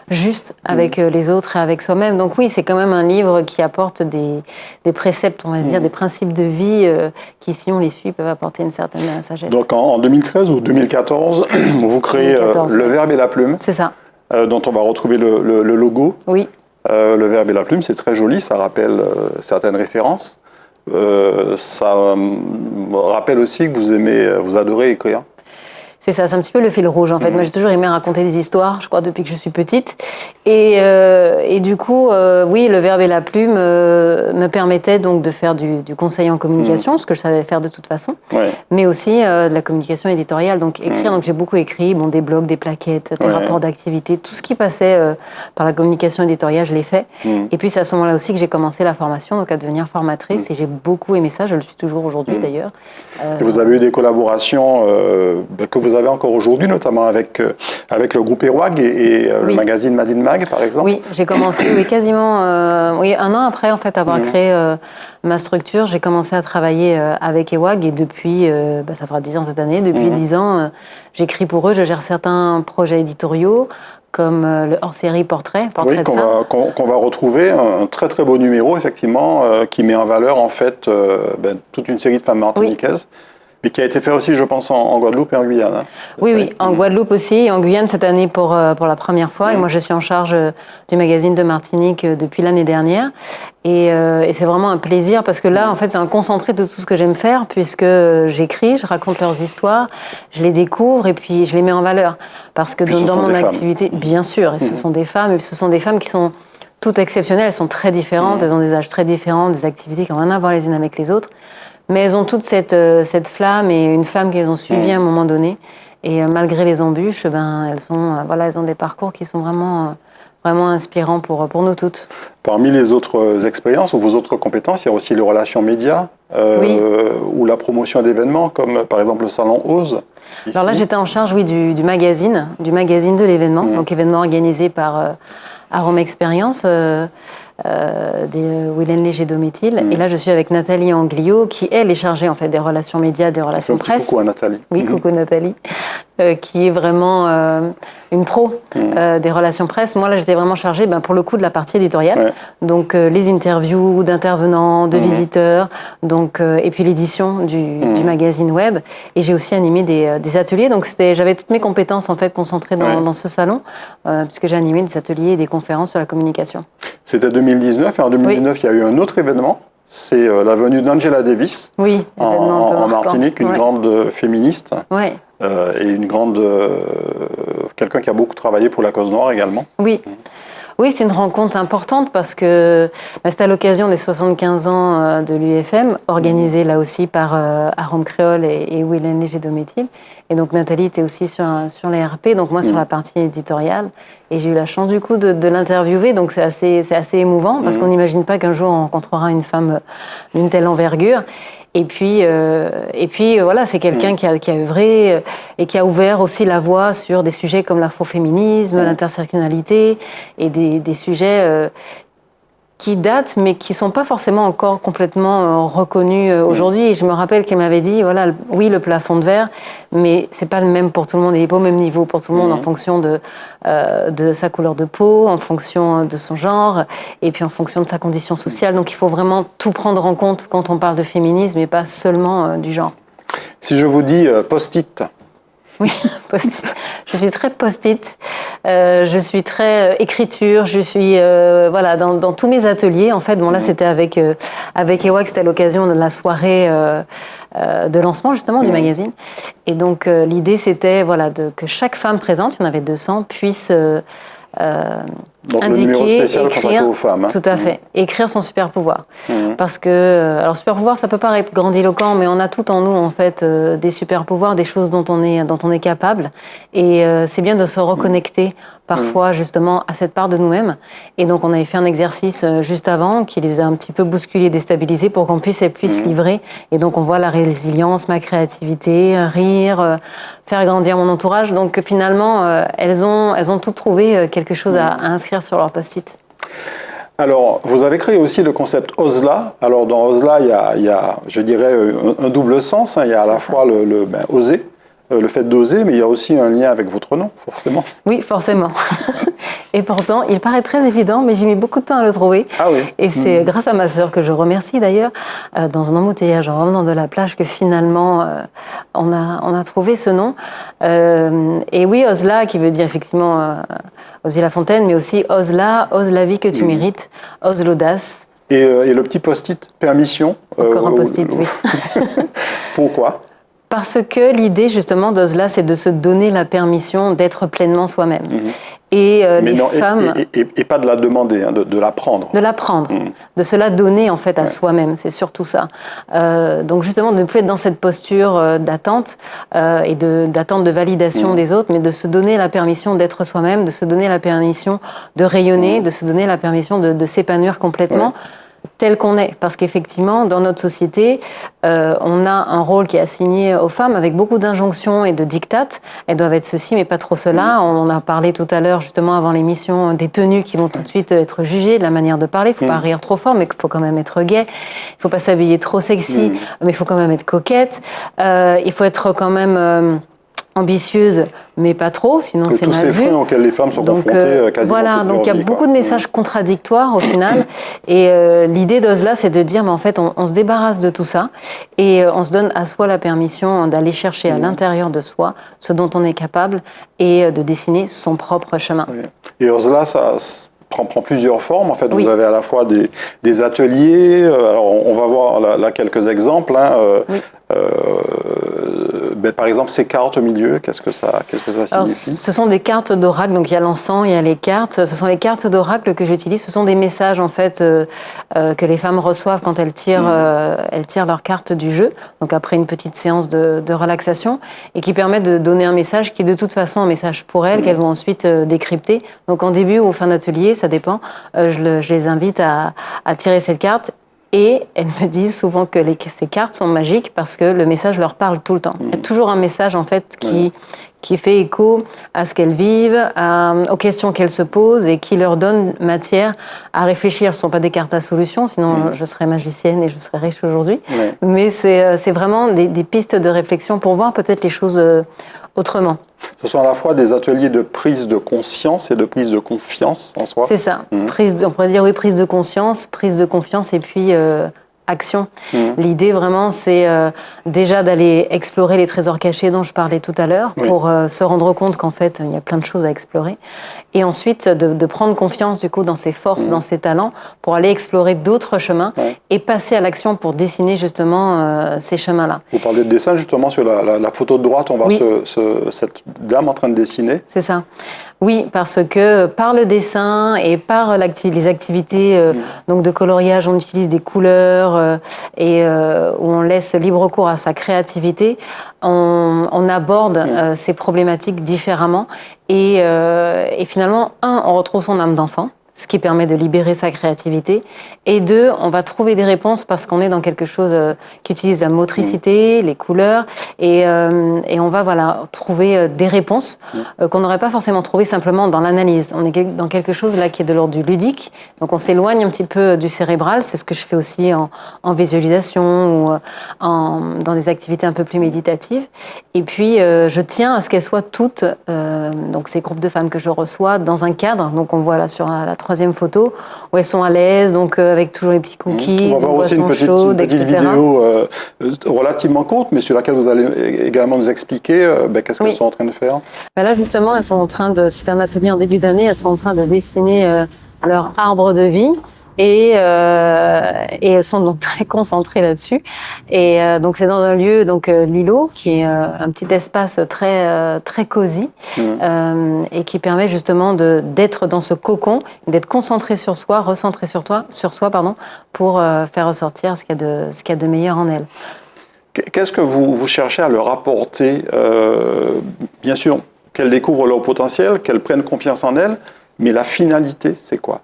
juste avec les autres et avec soi-même. Donc oui, c'est quand même un livre qui apporte des préceptes, on va dire, des principes de vie qui, si on les suit, peuvent apporter une certaine sagesse. Donc en 2013 ou 2014, vous créez Le Verbe et la Plume. C'est ça. Dont on va retrouver le logo. Oui. Le Verbe et la Plume, c'est très joli, ça rappelle certaines références. Ça rappelle aussi que vous adorez écrire. C'est ça, c'est un petit peu le fil rouge en fait. Moi j'ai toujours aimé raconter des histoires, je crois depuis que je suis petite. Et du coup, oui, le Verbe et la Plume me permettait donc de faire du conseil en communication, ce que je savais faire de toute façon, mais aussi de la communication éditoriale, donc écrire. Donc j'ai beaucoup écrit, des blogs, des plaquettes, des rapports d'activité, tout ce qui passait par la communication éditoriale, je l'ai fait. Et puis c'est à ce moment-là aussi que j'ai commencé la formation, donc à devenir formatrice, et j'ai beaucoup aimé ça, je le suis toujours aujourd'hui d'ailleurs. Et vous avez eu des collaborations que vous vous avez encore aujourd'hui, notamment avec le groupe Erouag et le magazine Made in Mag, par exemple. Oui, j'ai commencé quasiment un an après en fait avoir créé ma structure. J'ai commencé à travailler avec Erouag et depuis, ça fera 10 ans cette année, depuis 10 ans, j'écris pour eux, je gère certains projets éditoriaux, comme le hors-série Portrait oui, qu'on va retrouver, un très très beau numéro, effectivement, qui met en valeur, en fait, toute une série de femmes martiniquaises, mais qui a été fait aussi, je pense, en Guadeloupe et en Guyane. Hein, oui, en Guadeloupe aussi, et en Guyane cette année pour la première fois, et moi je suis en charge du magazine de Martinique depuis l'année dernière, et c'est vraiment un plaisir, parce que là, en fait, c'est un concentré de tout ce que j'aime faire, puisque j'écris, je raconte leurs histoires, je les découvre, et puis je les mets en valeur. Parce que dans mon activité, bien sûr, et ce sont des femmes, et ce sont des femmes qui sont toutes exceptionnelles, elles sont très différentes, elles ont des âges très différents, des activités qui n'ont rien à voir les unes avec les autres, mais elles ont toutes cette flamme, et une flamme qu'elles ont suivie à un moment donné, et malgré les embûches, elles ont des parcours qui sont vraiment inspirants pour nous toutes. Parmi les autres expériences ou vos autres compétences, il y a aussi les relations médias ou la promotion d'événements, comme par exemple le salon Ose. Ici. Alors là, j'étais en charge, du magazine de l'événement, donc événement organisé par Arôme Expérience, Willen Léger Dométil. Et là, je suis avec Nathalie Anglio, qui, elle, est chargée en fait des relations médias, des relations presse. Coucou à Nathalie. Oui, coucou Nathalie, qui est vraiment une pro des relations presse. Moi, là, j'étais vraiment chargée, pour le coup, de la partie éditoriale. Ouais. Donc, les interviews d'intervenants, de visiteurs, donc, et puis l'édition du magazine web. Et j'ai aussi animé des ateliers. Donc, j'avais toutes mes compétences, en fait, concentrées dans ce salon, puisque j'ai animé des ateliers et des conférences sur la communication. C'était 2019, et en 2019, il y a eu un autre événement. C'est la venue d'Angela Davis en Martinique, une grande féministe. Ouais. Et une grande quelqu'un qui a beaucoup travaillé pour la cause noire également. Oui, c'est une rencontre importante parce que c'était à l'occasion des 75 ans de l'UFM, organisée là aussi par Arôme Créole et Willen Léger Dométil. Et donc Nathalie était aussi sur les RP, donc moi sur la partie éditoriale. Et j'ai eu la chance du coup de l'interviewer, donc c'est assez émouvant parce qu'on n'imagine pas qu'un jour on rencontrera une femme d'une telle envergure. Et puis voilà, c'est quelqu'un qui a œuvré et qui a ouvert aussi la voie sur des sujets comme l'afroféminisme, l'intersectionnalité et des sujets qui datent, mais qui ne sont pas forcément encore complètement reconnus aujourd'hui. Et je me rappelle qu'elle m'avait dit, voilà, oui, le plafond de verre, mais ce n'est pas le même pour tout le monde, il n'est pas au même niveau pour tout le monde en fonction de sa couleur de peau, en fonction de son genre, et puis en fonction de sa condition sociale. Donc il faut vraiment tout prendre en compte quand on parle de féminisme et pas seulement du genre. Si je vous dis post-it. Oui, post-it. Je suis très post-it, je suis très écriture, je suis dans tous mes ateliers. En fait, là c'était avec Erouag, c'était à l'occasion de la soirée de lancement justement du magazine. Et donc l'idée c'était que chaque femme présente, il y en avait 200, puisse donc indiquer, le numéro spécial écrire, consacré aux femmes. Tout à fait, écrire son super pouvoir. Parce que, alors super pouvoir, ça peut paraître grandiloquent, mais on a tout en nous en fait des super pouvoirs, des choses dont on est capable. Et c'est bien de se reconnecter parfois justement à cette part de nous-mêmes. Et donc on avait fait un exercice juste avant qui les a un petit peu bousculés, déstabilisés pour qu'on puisse livrer. Et donc on voit la résilience, ma créativité, rire, faire grandir mon entourage. Donc finalement, elles ont toutes trouvé quelque chose à inscrire sur leur post-it. Alors, vous avez créé aussi le concept OSLA. Alors, dans OSLA, il y a je dirais, un double sens. Il y a à la fois oser, le fait d'oser, mais il y a aussi un lien avec votre nom, forcément. Oui, forcément. Et pourtant, il paraît très évident, mais j'ai mis beaucoup de temps à le trouver. Ah oui. Et c'est grâce à ma sœur, que je remercie d'ailleurs, dans un embouteillage en revenant de la plage, que finalement, on a trouvé ce nom. Et oui, OSLA, qui veut dire effectivement Osier la Fontaine, mais aussi OSLA, ose la vie que tu mérites, ose l'audace. Et le petit post-it, permission. Encore un post-it, oui. Pourquoi ? Parce que l'idée justement d'OSLA, c'est de se donner la permission d'être pleinement soi-même. Et femmes... Et pas de la demander, de la prendre. De la prendre, de se la donner en fait à soi-même, c'est surtout ça. Donc justement de ne plus être dans cette posture d'attente et d'attente de validation des autres, mais de se donner la permission d'être soi-même, de se donner la permission de rayonner, de se donner la permission de s'épanouir complètement. tel qu'on est. Parce qu'effectivement, dans notre société, on a un rôle qui est assigné aux femmes avec beaucoup d'injonctions et de dictates. Elles doivent être ceci, mais pas trop cela. On a parlé tout à l'heure, justement, avant l'émission, des tenues qui vont tout de suite être jugées, de la manière de parler. Il ne faut pas rire trop fort, mais il faut quand même être gai. Il ne faut pas s'habiller trop sexy, mais il faut quand même être coquette. Il faut être quand même... ambitieuse, mais pas trop, sinon c'est mal vu. Tous ces freins auxquels les femmes sont confrontées quasiment voilà, toute donc il y a leur vie, beaucoup de messages contradictoires au final. Et l'idée d'Ozla, c'est de dire, mais en fait, on se débarrasse de tout ça et on se donne à soi la permission d'aller chercher à l'intérieur de soi ce dont on est capable et de dessiner son propre chemin. Oui. Et Ozla, ça prend plusieurs formes. En fait, Oui. vous avez à la fois des ateliers. Alors, on va voir là quelques exemples. Oui. Par exemple, ces cartes au milieu, qu'est-ce que ça Alors, signifie? ce sont des cartes d'oracle, donc il y a l'encens, il y a les cartes. Ce sont les cartes d'oracle que j'utilise. Ce sont des messages en fait que les femmes reçoivent quand elles tirent leurs cartes du jeu. Donc après une petite séance de relaxation et qui permettent de donner un message qui est de toute façon un message pour elles qu'elles vont ensuite décrypter. Donc en début ou fin d'atelier, ça dépend. Je les invite à tirer cette carte. Et elles me disent souvent que ces cartes sont magiques parce que le message leur parle tout le temps. Il y a toujours un message en fait qui fait écho à ce qu'elles vivent, aux questions qu'elles se posent et qui leur donne matière à réfléchir. Ce ne sont pas des cartes à solution, sinon je serais magicienne et je serais riche aujourd'hui. Mais c'est vraiment des pistes de réflexion pour voir peut-être les choses autrement. Ce sont à la fois des ateliers de prise de conscience et de prise de confiance en soi. C'est ça. On pourrait dire oui, prise de conscience, prise de confiance et puis action. L'idée vraiment, c'est déjà d'aller explorer les trésors cachés dont je parlais tout à l'heure pour se rendre compte qu'en fait, il y a plein de choses à explorer. Et ensuite, de prendre confiance du coup dans ses forces, dans ses talents, pour aller explorer d'autres chemins et passer à l'action pour dessiner justement ces chemins-là. Vous parlez de dessin justement sur la photo de droite, on voit cette dame en train de dessiner. C'est ça. Oui, parce que par le dessin et par les activités donc de coloriage, on utilise des couleurs et où on laisse libre cours à sa créativité, on aborde ces problématiques différemment et finalement, on retrouve son âme d'enfant, ce qui permet de libérer sa créativité. Et deux, on va trouver des réponses parce qu'on est dans quelque chose qui utilise la motricité, les couleurs, et on va trouver des réponses qu'on n'aurait pas forcément trouvées simplement dans l'analyse. On est dans quelque chose là qui est de l'ordre du ludique, donc on s'éloigne un petit peu du cérébral. C'est ce que je fais aussi en visualisation ou dans des activités un peu plus méditatives. Et puis, je tiens à ce qu'elles soient toutes, donc ces groupes de femmes que je reçois, dans un cadre. Donc on voit là sur la troisième photo, où elles sont à l'aise, donc avec toujours les petits cookies, on va voir aussi une petite vidéo relativement courte, mais sur laquelle vous allez également nous expliquer qu'est-ce qu'elles sont en train de faire. Là, justement, elles sont en train c'était un atelier en début d'année, elles sont en train de dessiner leur arbre de vie. Et elles sont donc très concentrées là-dessus. Et donc c'est dans un lieu, donc l'îlot, qui est un petit espace très cosy et qui permet justement d'être dans ce cocon, d'être concentré sur soi, recentré sur soi, pour faire ressortir ce qu'il y a de meilleur en elle. Qu'est-ce que vous cherchez à leur apporter? Bien sûr, qu'elles découvrent leur potentiel, qu'elles prennent confiance en elles, mais la finalité, c'est quoi?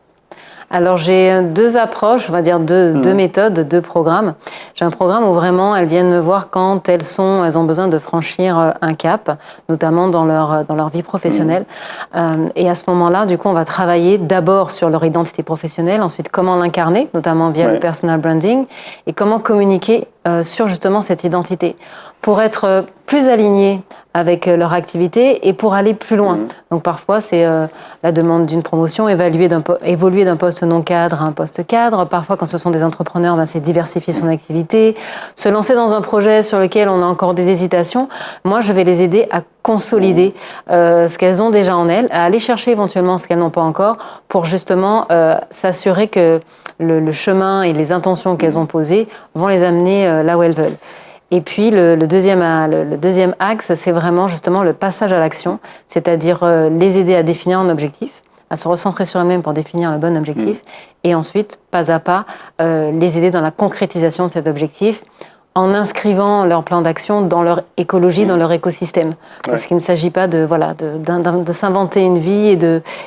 Alors j'ai deux approches, on va dire deux méthodes, deux programmes. J'ai un programme où vraiment elles viennent me voir quand elles ont besoin de franchir un cap, notamment dans leur vie professionnelle. Et à ce moment-là, du coup, on va travailler d'abord sur leur identité professionnelle, ensuite comment l'incarner, notamment via le personal branding, et comment communiquer sur justement cette identité pour être plus alignés avec leur activité et pour aller plus loin. Donc parfois c'est la demande d'une promotion, évoluer d'un poste non cadre à un poste cadre. Parfois quand ce sont des entrepreneurs, c'est diversifier son activité, se lancer dans un projet sur lequel on a encore des hésitations. Moi je vais les aider à consolider ce qu'elles ont déjà en elles, à aller chercher éventuellement ce qu'elles n'ont pas encore pour justement s'assurer que le chemin et les intentions qu'elles ont posées vont les amener là où elles veulent. Et puis le deuxième axe, c'est vraiment justement le passage à l'action, c'est-à-dire les aider à définir un objectif, à se recentrer sur elles-mêmes pour définir le bon objectif, et ensuite, pas à pas, les aider dans la concrétisation de cet objectif, en inscrivant leur plan d'action dans leur écologie, dans leur écosystème. Parce qu'il ne s'agit pas de s'inventer une vie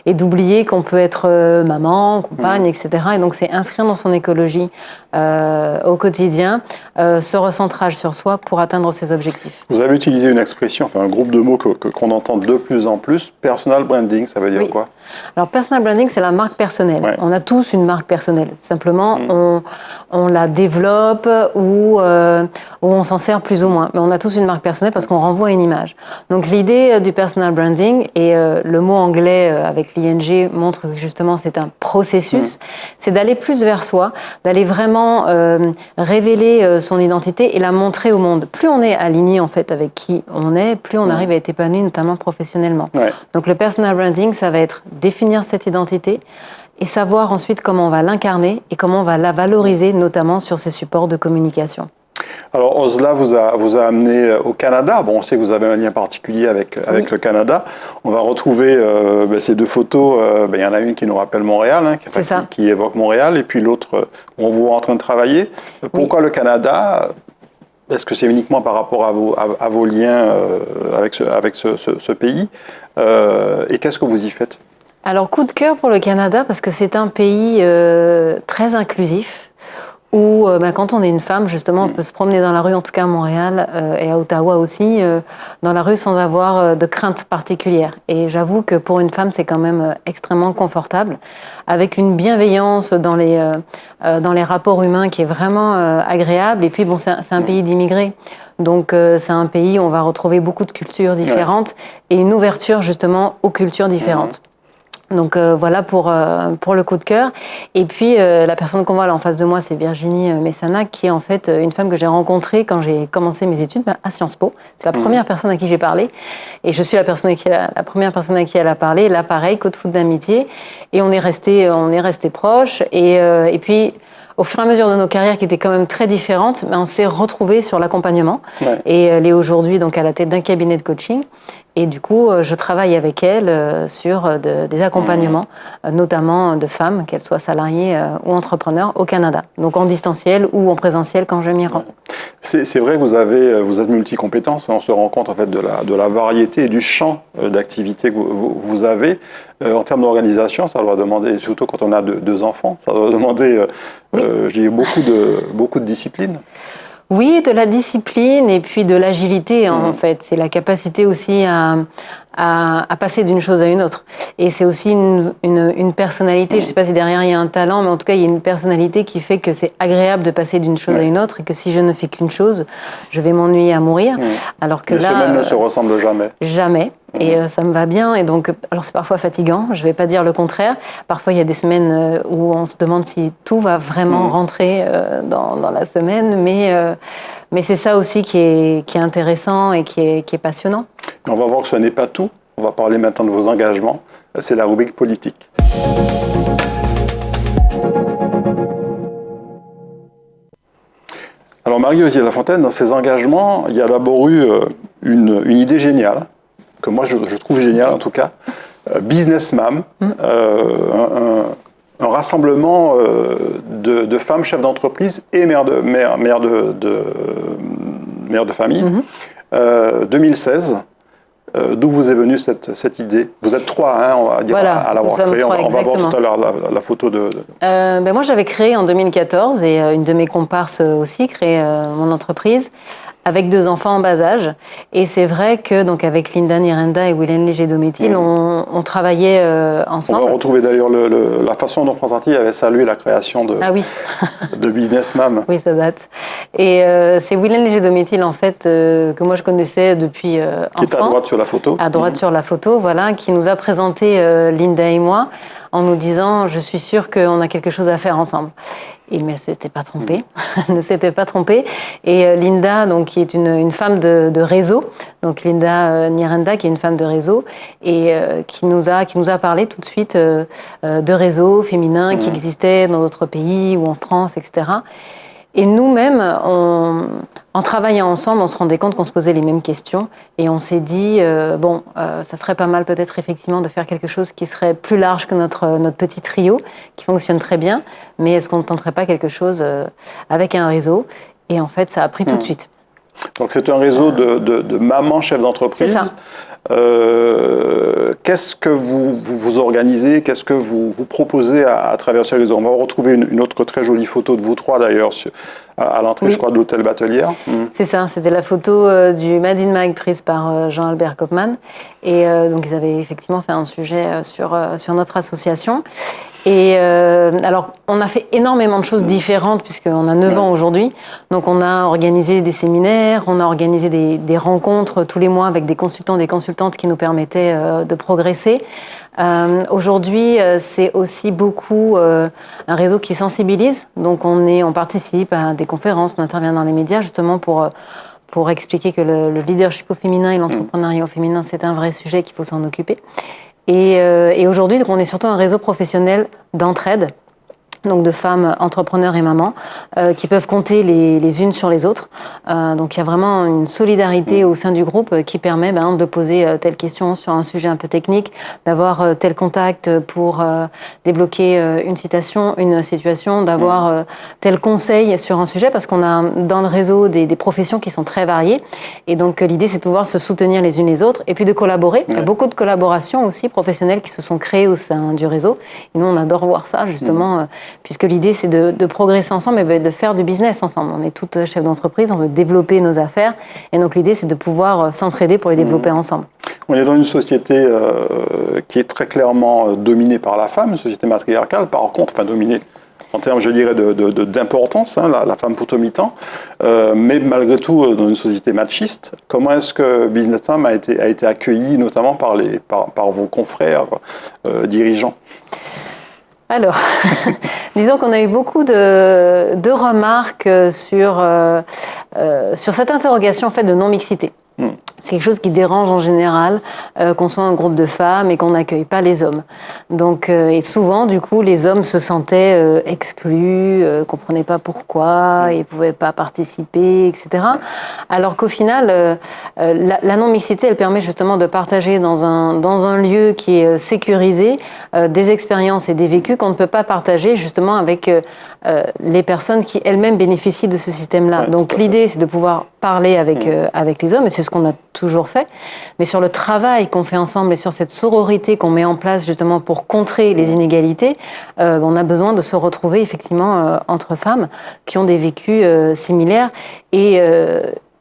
et d'oublier qu'on peut être maman, compagne, etc. Et donc c'est inscrire dans son écologie au quotidien ce recentrage sur soi pour atteindre ses objectifs. Vous avez utilisé une expression, un groupe de mots qu'on entend de plus en plus, personal branding, ça veut dire quoi? Alors personal branding, c'est la marque personnelle. Ouais. On a tous une marque personnelle. Simplement, on la développe ou on s'en sert plus ou moins. Mais on a tous une marque personnelle parce qu'on renvoie une image. Donc l'idée du personal branding, et le mot anglais avec l'ING montre que justement c'est un processus, c'est d'aller plus vers soi, d'aller vraiment révéler son identité et la montrer au monde. Plus on est aligné en fait avec qui on est, plus on arrive à être épanoui, notamment professionnellement. Ouais. Donc le personal branding, ça va être définir cette identité et savoir ensuite comment on va l'incarner et comment on va la valoriser, notamment sur ces supports de communication. Alors Osla vous a amené au Canada. Bon, on sait que vous avez un lien particulier avec le Canada. On va retrouver ces deux photos. Il y en a une qui nous rappelle Montréal, qui évoque Montréal, et puis l'autre, on vous voit en train de travailler. Pourquoi le Canada ? Est-ce que c'est uniquement par rapport à vos liens avec ce pays ? Et qu'est-ce que vous y faites ? Alors, coup de cœur pour le Canada, parce que c'est un pays très inclusif, où quand on est une femme, justement, on peut se promener dans la rue, en tout cas à Montréal et à Ottawa aussi, dans la rue sans avoir de crainte particulière. Et j'avoue que pour une femme, c'est quand même extrêmement confortable, avec une bienveillance dans les rapports humains qui est vraiment agréable. Et puis, bon, c'est un pays d'immigrés. Donc, c'est un pays où on va retrouver beaucoup de cultures différentes et une ouverture, justement, aux cultures différentes. Donc voilà pour le coup de cœur. Et puis la personne qu'on voit là en face de moi, c'est Virginie Messana, qui est en fait une femme que j'ai rencontrée quand j'ai commencé mes études à Sciences Po. C'est la première personne à qui j'ai parlé. Et je suis la première personne à qui elle a parlé. Là, pareil, coup de foudre d'amitié. Et on est restés proches. Et puis, au fur et à mesure de nos carrières qui étaient quand même très différentes, on s'est retrouvés sur l'accompagnement. Ouais. Et elle est aujourd'hui donc à la tête d'un cabinet de coaching. Et du coup, je travaille avec elle sur des accompagnements, notamment de femmes, qu'elles soient salariées ou entrepreneurs, au Canada. Donc en distanciel ou en présentiel quand je m'y rends. C'est vrai que vous êtes multicompétences. On se rend compte en fait de la variété et du champ d'activité que vous avez. En termes d'organisation, ça doit demander, surtout quand on a deux enfants, ça doit demander beaucoup de discipline. Oui, de la discipline et puis de l'agilité en fait. C'est la capacité aussi à passer d'une chose à une autre. Et c'est aussi une personnalité. Je ne sais pas si derrière il y a un talent, mais en tout cas il y a une personnalité qui fait que c'est agréable de passer d'une chose à une autre et que si je ne fais qu'une chose, je vais m'ennuyer à mourir. Alors que les semaines ne se ressemblent jamais. Jamais. Et ça me va bien. Et donc, alors c'est parfois fatigant, je ne vais pas dire le contraire. Parfois, il y a des semaines où on se demande si tout va vraiment rentrer dans la semaine. Mais c'est ça aussi qui est intéressant et qui est passionnant. On va voir que ce n'est pas tout. On va parler maintenant de vos engagements. C'est la rubrique politique. Alors, Marie-Osier Lafontaine, dans ses engagements, il y a d'abord eu une idée géniale, que moi je trouve génial en tout cas, Business Mam, un rassemblement de femmes chefs d'entreprise et mères de famille, 2016. D'où vous est venue cette idée? Vous êtes trois, on va dire, à l'avoir créée. On va voir tout à l'heure la photo de... moi, j'avais créé en 2014 et une de mes comparses aussi créé mon entreprise, avec 2 enfants en bas âge. Et c'est vrai que, donc, avec Linda Nirenda et Willen Léger-Dométil, on travaillait ensemble. On va retrouver d'ailleurs la façon dont France Antilles avait salué la création de Business Mam. Oui, ça date. Et c'est Willen Léger-Dométil, en fait, que moi je connaissais depuis enfant. Qui est à droite sur la photo. À droite sur la photo, voilà, qui nous a présenté Linda et moi en nous disant « Je suis sûre qu'on a quelque chose à faire ensemble ». Mais elle ne s'était pas trompée. Elle ne s'était pas trompée. Et Linda, donc, qui est une femme de réseau, donc Linda Nirenda, qui est une femme de réseau, et qui nous a parlé tout de suite de réseaux féminins qui existaient dans d'autres pays ou en France, etc. Et nous-mêmes, en travaillant ensemble, on se rendait compte qu'on se posait les mêmes questions et on s'est dit, ça serait pas mal peut-être effectivement de faire quelque chose qui serait plus large que notre petit trio, qui fonctionne très bien, mais est-ce qu'on ne tenterait pas quelque chose avec un réseau ? Et en fait, ça a pris tout de suite. Donc c'est un réseau de mamans chefs d'entreprise. C'est ça. Qu'est-ce que vous organisez, qu'est-ce que vous proposez à travers ce réseau? On va retrouver une autre très jolie photo de vous trois d'ailleurs à l'entrée, je crois, de l'hôtel Batelière. C'est ça, c'était la photo du Made in Mag prise par Jean-Albert Kopman. Et donc ils avaient effectivement fait un sujet sur notre association. Et alors, on a fait énormément de choses différentes puisqu'on a 9 ans aujourd'hui. Donc, on a organisé des séminaires, on a organisé des rencontres tous les mois avec des consultants, des consultantes qui nous permettaient de progresser. Aujourd'hui, c'est aussi beaucoup un réseau qui sensibilise. Donc, on participe à des conférences, on intervient dans les médias justement pour expliquer que le leadership au féminin et l'entrepreneuriat au féminin, c'est un vrai sujet qu'il faut s'en occuper. Et aujourd'hui, on est surtout un réseau professionnel d'entraide, donc de femmes entrepreneurs et mamans qui peuvent compter les unes sur les autres. Donc il y a vraiment une solidarité au sein du groupe qui permet de poser telle question sur un sujet un peu technique, d'avoir tel contact pour débloquer une situation, d'avoir tel conseil sur un sujet, parce qu'on a dans le réseau des professions qui sont très variées. Et donc l'idée, c'est de pouvoir se soutenir les unes les autres et puis de collaborer. Il y a beaucoup de collaborations aussi professionnelles qui se sont créées au sein du réseau. Et nous, on adore voir ça, justement, puisque l'idée, c'est de progresser ensemble et de faire du business ensemble. On est toutes chefs d'entreprise, on veut développer nos affaires. Et donc, l'idée, c'est de pouvoir s'entraider pour les développer ensemble. On est dans une société qui est très clairement dominée par la femme, une société matriarcale, par contre, enfin dominée en termes, je dirais, d'importance, la femme plutôt mi-temps, mais malgré tout, dans une société machiste, comment est-ce que Business Mom a été accueilli, notamment par vos confrères dirigeants? Alors, disons qu'on a eu beaucoup de remarques sur cette interrogation en fait, de non-mixité. C'est quelque chose qui dérange en général, qu'on soit un groupe de femmes et qu'on n'accueille pas les hommes. Donc, et souvent, du coup, les hommes se sentaient exclus, comprenaient pas pourquoi, ils pouvaient pas participer, etc. Alors qu'au final, la non-mixité, elle permet justement de partager dans un lieu qui est sécurisé des expériences et des vécus qu'on ne peut pas partager justement avec les personnes qui elles-mêmes bénéficient de ce système-là. Ouais, donc l'idée, c'est de pouvoir parler avec les hommes, et c'est ce qu'on a toujours fait, mais sur le travail qu'on fait ensemble et sur cette sororité qu'on met en place justement pour contrer les inégalités, on a besoin de se retrouver effectivement entre femmes qui ont des vécus similaires, et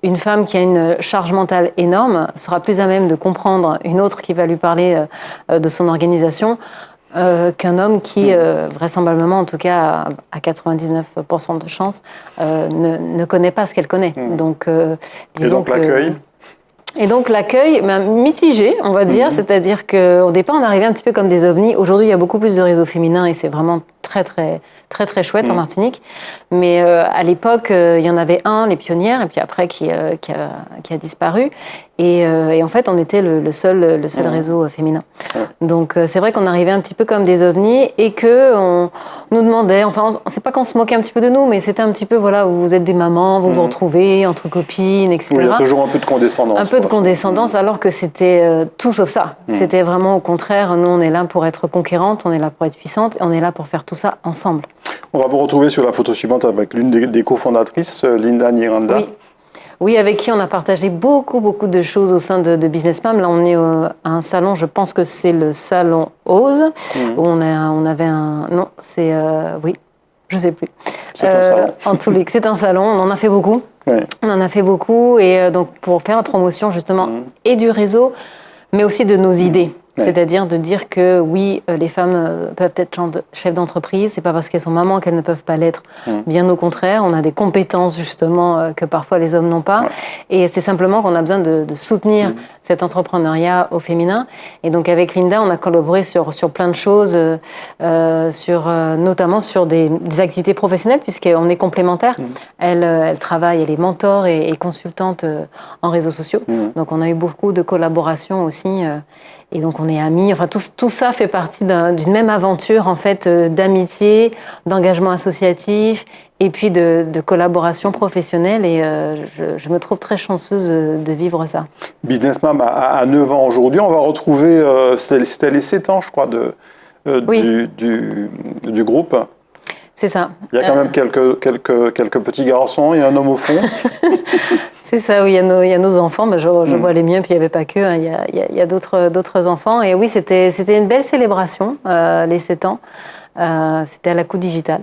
une femme qui a une charge mentale énorme sera plus à même de comprendre une autre qui va lui parler de son organisation qu'un homme qui, vraisemblablement, en tout cas à 99% de chance, ne connaît pas ce qu'elle connaît. Donc, et donc l'accueil Et donc l'accueil, mitigé, on va dire, c'est-à-dire qu'au départ, on arrivait un petit peu comme des ovnis. Aujourd'hui, il y a beaucoup plus de réseaux féminins et c'est vraiment très chouette en Martinique. Mais à l'époque, il y en avait un, les pionnières, et puis après qui a disparu. Et en fait, on était le seul réseau féminin. Donc c'est vrai qu'on arrivait un petit peu comme des ovnis et que on nous demandait, enfin, c'est pas qu'on se moquait un petit peu de nous, mais c'était un petit peu, voilà, vous êtes des mamans, vous vous retrouvez entre copines, etc. Oui, il y a toujours un peu de condescendance. Un peu de condescendance, alors que c'était tout sauf ça. C'était vraiment au contraire, nous on est là pour être conquérantes, on est là pour être puissantes, et on est là pour faire tout ça ensemble. On va vous retrouver sur la photo suivante avec l'une des cofondatrices, Linda Niranda. Oui, avec qui on a partagé beaucoup de choses au sein de Business Mom. Là, on est à un salon, je pense que c'est le salon Ose, où on avait un... Non, c'est... oui, je sais plus. C'est un salon. En tous les cas, c'est un salon, on en a fait beaucoup. Ouais. On en a fait beaucoup, et donc pour faire la promotion, justement, et du réseau, mais aussi de nos idées. Ouais. C'est-à-dire de dire que oui, les femmes peuvent être chefs d'entreprise, c'est pas parce qu'elles sont mamans qu'elles ne peuvent pas l'être. Bien au contraire, on a des compétences justement que parfois les hommes n'ont pas. Ouais. Et c'est simplement qu'on a besoin de soutenir cet entrepreneuriat au féminin. Et donc avec Linda, on a collaboré sur plein de choses, notamment sur des activités professionnelles, puisqu'on est complémentaires. Elle travaille, elle est mentor et consultante en réseaux sociaux. Donc on a eu beaucoup de collaborations aussi. Et donc on est amis. Enfin tout ça fait partie d'une même aventure en fait d'amitié, d'engagement associatif et puis de collaboration professionnelle. Et je me trouve très chanceuse de vivre ça. Business Mom a 9 ans aujourd'hui. On va retrouver, c'était les 7 ans je crois du groupe. C'est ça. Il y a quand même quelques petits garçons et un homme au fond. C'est ça, oui, il y a nos enfants, je vois les miens, puis il n'y avait pas que, hein, il y a d'autres enfants. Et oui, c'était une belle célébration, les 7 ans. C'était à la Coup Digital.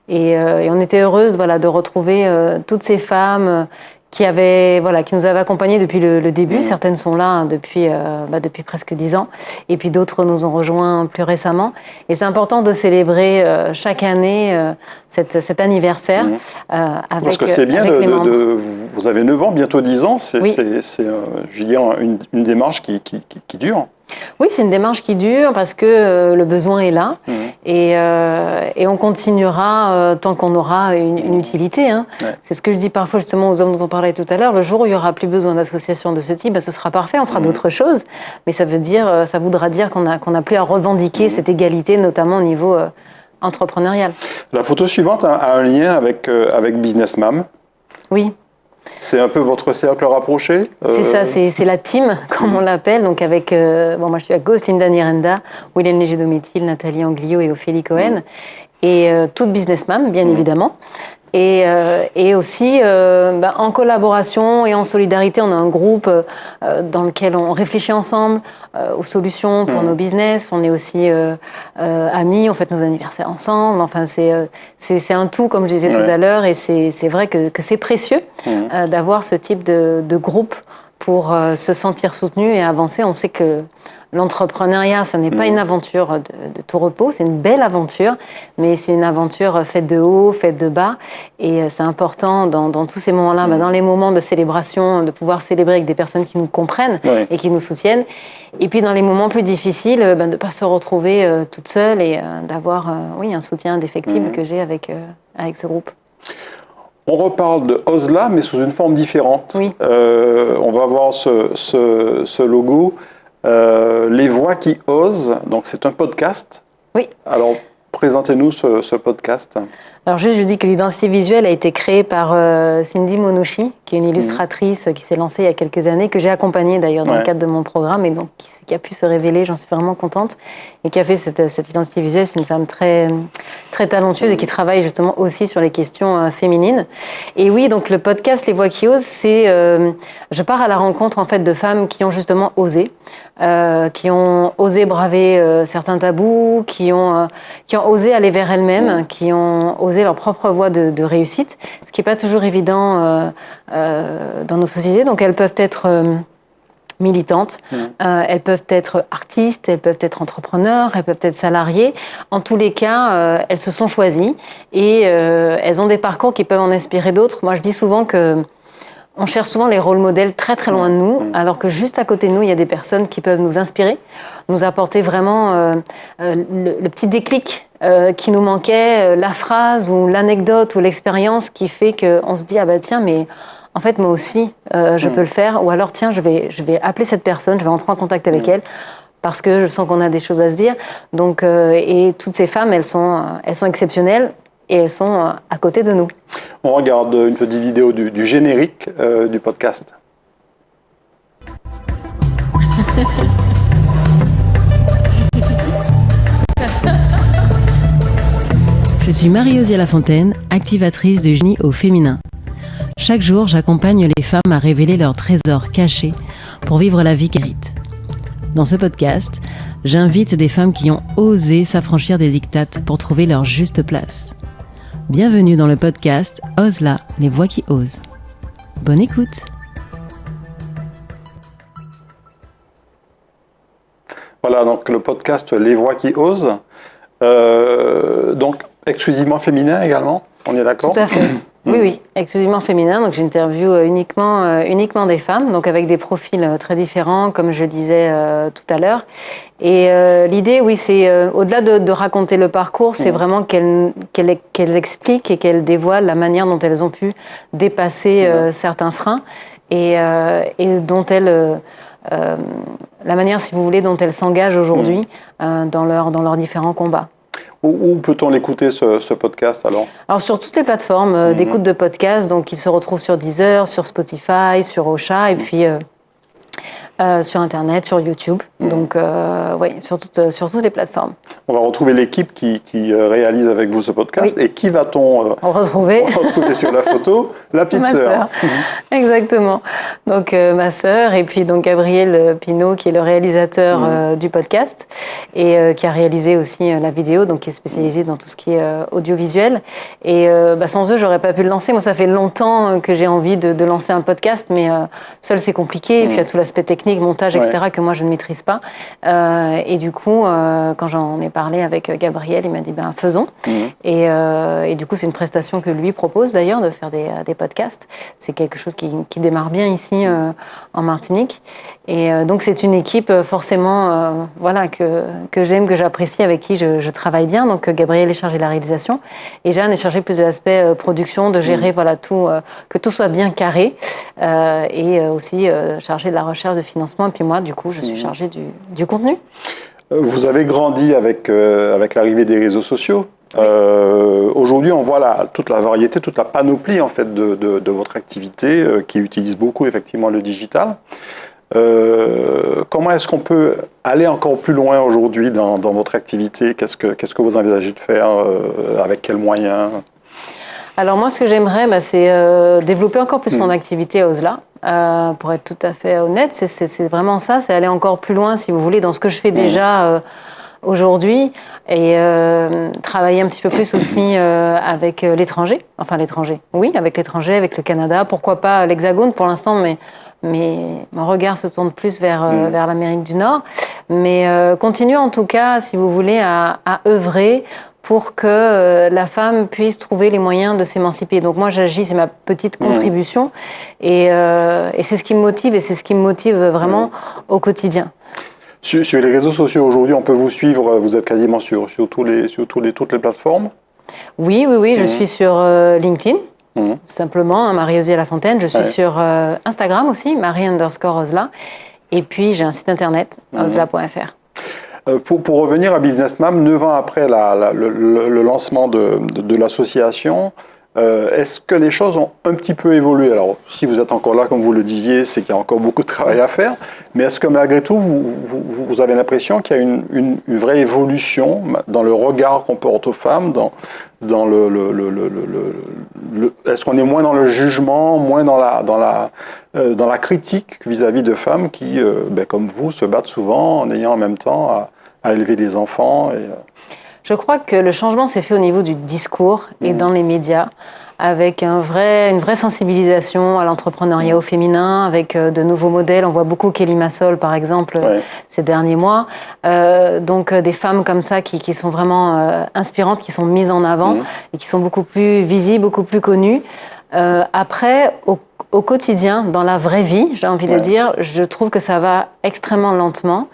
Et on était heureuse de retrouver toutes ces femmes qui nous avaient accompagnés depuis le début. Certaines sont là depuis presque 10 ans. Et puis d'autres nous ont rejoints plus récemment. Et c'est important de célébrer chaque année cet anniversaire avec parce que c'est bien, vous avez 9 ans, bientôt 10 ans. C'est je veux dire, une démarche qui dure. Oui, c'est une démarche qui dure parce que le besoin est là et on continuera tant qu'on aura une utilité. Hein. Ouais. C'est ce que je dis parfois justement aux hommes dont on parlait tout à l'heure. Le jour où il n'y aura plus besoin d'associations de ce type, ce sera parfait, on fera d'autres choses, mais ça voudra dire qu'on n'a plus à revendiquer cette égalité, notamment au niveau entrepreneurial. La photo suivante a un lien avec Business Mam. Oui. C'est un peu votre cercle rapproché. C'est ça, c'est la team, comme on l'appelle. Donc avec, moi je suis à gauche, Linda Nirenda, William Léger-Domitil, Nathalie Anglio et Ophélie Cohen. Et toute Business Mam, bien évidemment. Et aussi, en collaboration et en solidarité, on a un groupe dans lequel on réfléchit ensemble aux solutions pour nos business. On est aussi amis, on fête nos anniversaires ensemble. Enfin, c'est un tout, comme je disais tout à l'heure. Et c'est vrai que c'est précieux d'avoir ce type de groupe pour se sentir soutenu et avancer. On sait que l'entrepreneuriat, ça n'est pas une aventure de tout repos, c'est une belle aventure, mais c'est une aventure faite de haut, faite de bas. Et c'est important dans tous ces moments-là, dans les moments de célébration, de pouvoir célébrer avec des personnes qui nous comprennent et qui nous soutiennent. Et puis dans les moments plus difficiles, de ne pas se retrouver toute seule et d'avoir un soutien indéfectible que j'ai avec ce groupe. On reparle de Osla, mais sous une forme différente. Oui. On va voir ce logo. Les voix qui osent, donc c'est un podcast. Oui. Alors, présentez-nous ce podcast. Alors je dis que l'identité visuelle a été créée par Cindy Monouchi, qui est une illustratrice qui s'est lancée il y a quelques années, que j'ai accompagnée d'ailleurs dans le cadre de mon programme, et donc qui a pu se révéler, j'en suis vraiment contente, et qui a fait cette identité visuelle. C'est une femme très, très talentueuse et qui travaille justement aussi sur les questions féminines. Et oui, donc le podcast Les Voix qui osent, c'est je pars à la rencontre en fait de femmes qui ont justement osé, qui ont osé braver certains tabous, qui ont osé aller vers elles-mêmes, qui ont osé leur propre voie de réussite, ce qui n'est pas toujours évident dans nos sociétés. Donc elles peuvent être militantes, elles peuvent être artistes, elles peuvent être entrepreneurs, elles peuvent être salariées. En tous les cas, elles se sont choisies et elles ont des parcours qui peuvent en inspirer d'autres. Moi, je dis souvent que on cherche souvent les rôles modèles très très loin de nous, alors que juste à côté de nous, il y a des personnes qui peuvent nous inspirer, nous apporter vraiment le petit déclic qui nous manquait, la phrase ou l'anecdote ou l'expérience qui fait qu'on se dit « Ah bah tiens, mais en fait moi aussi, je peux le faire » ou alors « Tiens, je vais appeler cette personne, je vais entrer en contact avec elle » parce que je sens qu'on a des choses à se dire. Donc, et toutes ces femmes, elles sont exceptionnelles et elles sont à côté de nous. On regarde une petite vidéo du générique du podcast. Je suis Marie-Osier Lafontaine, activatrice de Génie au féminin. Chaque jour, j'accompagne les femmes à révéler leurs trésors cachés pour vivre la vie qu'elles méritent. Dans ce podcast, j'invite des femmes qui ont osé s'affranchir des diktats pour trouver leur juste place. Bienvenue dans le podcast Osla, les voix qui osent. Bonne écoute. Voilà, donc le podcast Les voix qui osent. Donc exclusivement féminin également, on est d'accord ? Tout à fait. Oui, exclusivement féminin. Donc j'interviewe uniquement des femmes, donc avec des profils très différents, comme je disais tout à l'heure. Et l'idée, oui, c'est au-delà de raconter le parcours, c'est vraiment qu'elles expliquent et qu'elles dévoilent la manière dont elles ont pu dépasser certains freins et dont elles la manière, si vous voulez, dont elles s'engagent aujourd'hui dans leurs différents combats. Où peut-on l'écouter, ce podcast, alors ? Alors, sur toutes les plateformes d'écoute de podcasts, donc il se retrouve sur Deezer, sur Spotify, sur Ocha, et puis Sur Internet, sur YouTube, donc oui, sur toutes les plateformes. On va retrouver l'équipe qui réalise avec vous ce podcast. Oui. Et qui va-t-on retrouver sur la photo? La petite sœur. Exactement. Donc ma sœur et puis donc Gabriel Pinault qui est le réalisateur du podcast et qui a réalisé aussi la vidéo, donc qui est spécialisé dans tout ce qui est audiovisuel. Et sans eux, j'aurais pas pu le lancer. Moi, ça fait longtemps que j'ai envie de lancer un podcast, mais seul c'est compliqué. Et puis il y a tout l'aspect technique, montage, etc. que moi je ne maîtrise pas. Et du coup, quand j'en ai parlé avec Gabriel, il m'a dit faisons. Et du coup, c'est une prestation que lui propose d'ailleurs de faire des podcasts. C'est quelque chose qui démarre bien ici en Martinique. Et donc c'est une équipe forcément que j'aime, que j'apprécie, avec qui je travaille bien. Donc Gabriel est chargé de la réalisation et Jeanne est chargée plus de l'aspect production, de gérer tout, que tout soit bien carré et aussi chargée de la recherche de financement. Et puis moi, du coup, je suis chargée du contenu. Vous avez grandi avec l'arrivée des réseaux sociaux. Aujourd'hui, on voit toute la variété, toute la panoplie en fait de votre activité qui utilise beaucoup effectivement le digital. Comment est-ce qu'on peut aller encore plus loin aujourd'hui dans votre activité? Qu'est-ce que vous envisagez de faire? Avec quels moyens? Alors moi, ce que j'aimerais, c'est développer encore plus mon activité à Ozla. Pour être tout à fait honnête, c'est vraiment ça, c'est aller encore plus loin, si vous voulez, dans ce que je fais déjà aujourd'hui, et travailler un petit peu plus aussi avec l'étranger. Enfin, l'étranger, oui, avec l'étranger, avec le Canada, pourquoi pas l'Hexagone pour l'instant, mais mon regard se tourne plus vers l'Amérique du Nord. Mais continuer en tout cas, si vous voulez, à œuvrer pour que la femme puisse trouver les moyens de s'émanciper. Donc moi, j'agis, c'est ma petite contribution, et c'est ce qui me motive, et c'est ce qui me motive vraiment au quotidien. Sur les réseaux sociaux aujourd'hui, on peut vous suivre, vous êtes quasiment sur toutes les plateformes? Oui, je suis sur LinkedIn, simplement, Marie-Osier Lafontaine. Je suis sur Instagram aussi, Marie_Ozla. Et puis j'ai un site internet, ozla.fr. Pour revenir à Business Mam, 9 ans après le lancement de l'association, est-ce que les choses ont un petit peu évolué? Alors, si vous êtes encore là, comme vous le disiez, c'est qu'il y a encore beaucoup de travail à faire. Mais est-ce que malgré tout, vous avez l'impression qu'il y a une vraie évolution dans le regard qu'on porte aux femmes, est-ce qu'on est moins dans le jugement, moins dans la critique vis-à-vis de femmes qui, comme vous, se battent souvent en ayant en même temps à élever des enfants Je crois que le changement s'est fait au niveau du discours et dans les médias, avec une vraie sensibilisation à l'entrepreneuriat au féminin, avec de nouveaux modèles. On voit beaucoup Kelly Massol, par exemple, ces derniers mois. Donc des femmes comme ça qui sont vraiment inspirantes, qui sont mises en avant et qui sont beaucoup plus visibles, beaucoup plus connues. Après, au quotidien, dans la vraie vie, j'ai envie de dire, je trouve que ça va extrêmement lentement.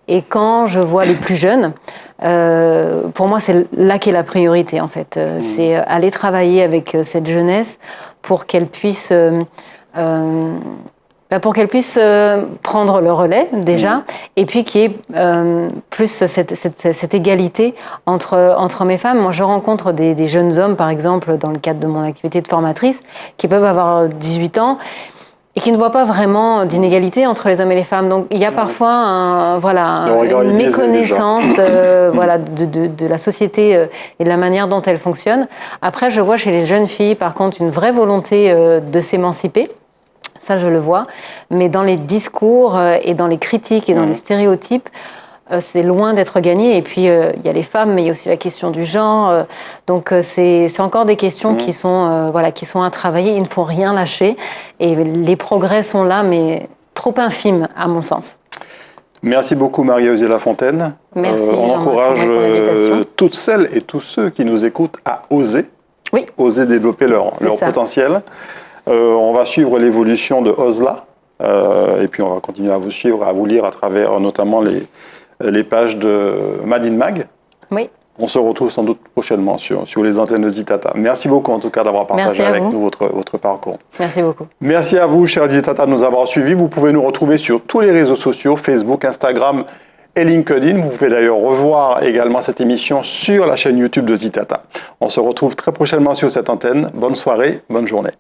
Et quand je vois les plus jeunes, pour moi, c'est là qu'est la priorité, en fait. C'est aller travailler avec cette jeunesse pour qu'elle puisse prendre le relais, déjà, et puis qu'il y ait plus cette égalité entre mes femmes. Moi, je rencontre des jeunes hommes, par exemple, dans le cadre de mon activité de formatrice, qui peuvent avoir 18 ans, et qui ne voient pas vraiment d'inégalité entre les hommes et les femmes. Donc il y a parfois une méconnaissance de la société et de la manière dont elle fonctionne. Après, je vois chez les jeunes filles, par contre, une vraie volonté de s'émanciper. Ça, je le vois. Mais dans les discours et dans les critiques et dans les stéréotypes, c'est loin d'être gagné. Et puis, il y a les femmes, mais il y a aussi la question du genre. Donc, c'est encore des questions qui sont à travailler. Il ne faut rien lâcher. Et les progrès sont là, mais trop infimes, à mon sens. Merci beaucoup, Marie-Osier Lafontaine. Merci. On encourage toutes celles et tous ceux qui nous écoutent à oser. Oui. Oser développer leur potentiel. On va suivre l'évolution de Ozla. Et puis, on va continuer à vous suivre, à vous lire à travers notamment les pages de Mad in Mag. Oui. On se retrouve sans doute prochainement sur les antennes de Zitata. Merci beaucoup en tout cas d'avoir partagé avec nous votre parcours. Merci beaucoup. Merci à vous, chers Zitata, de nous avoir suivis. Vous pouvez nous retrouver sur tous les réseaux sociaux, Facebook, Instagram et LinkedIn. Vous pouvez d'ailleurs revoir également cette émission sur la chaîne YouTube de Zitata. On se retrouve très prochainement sur cette antenne. Bonne soirée, bonne journée.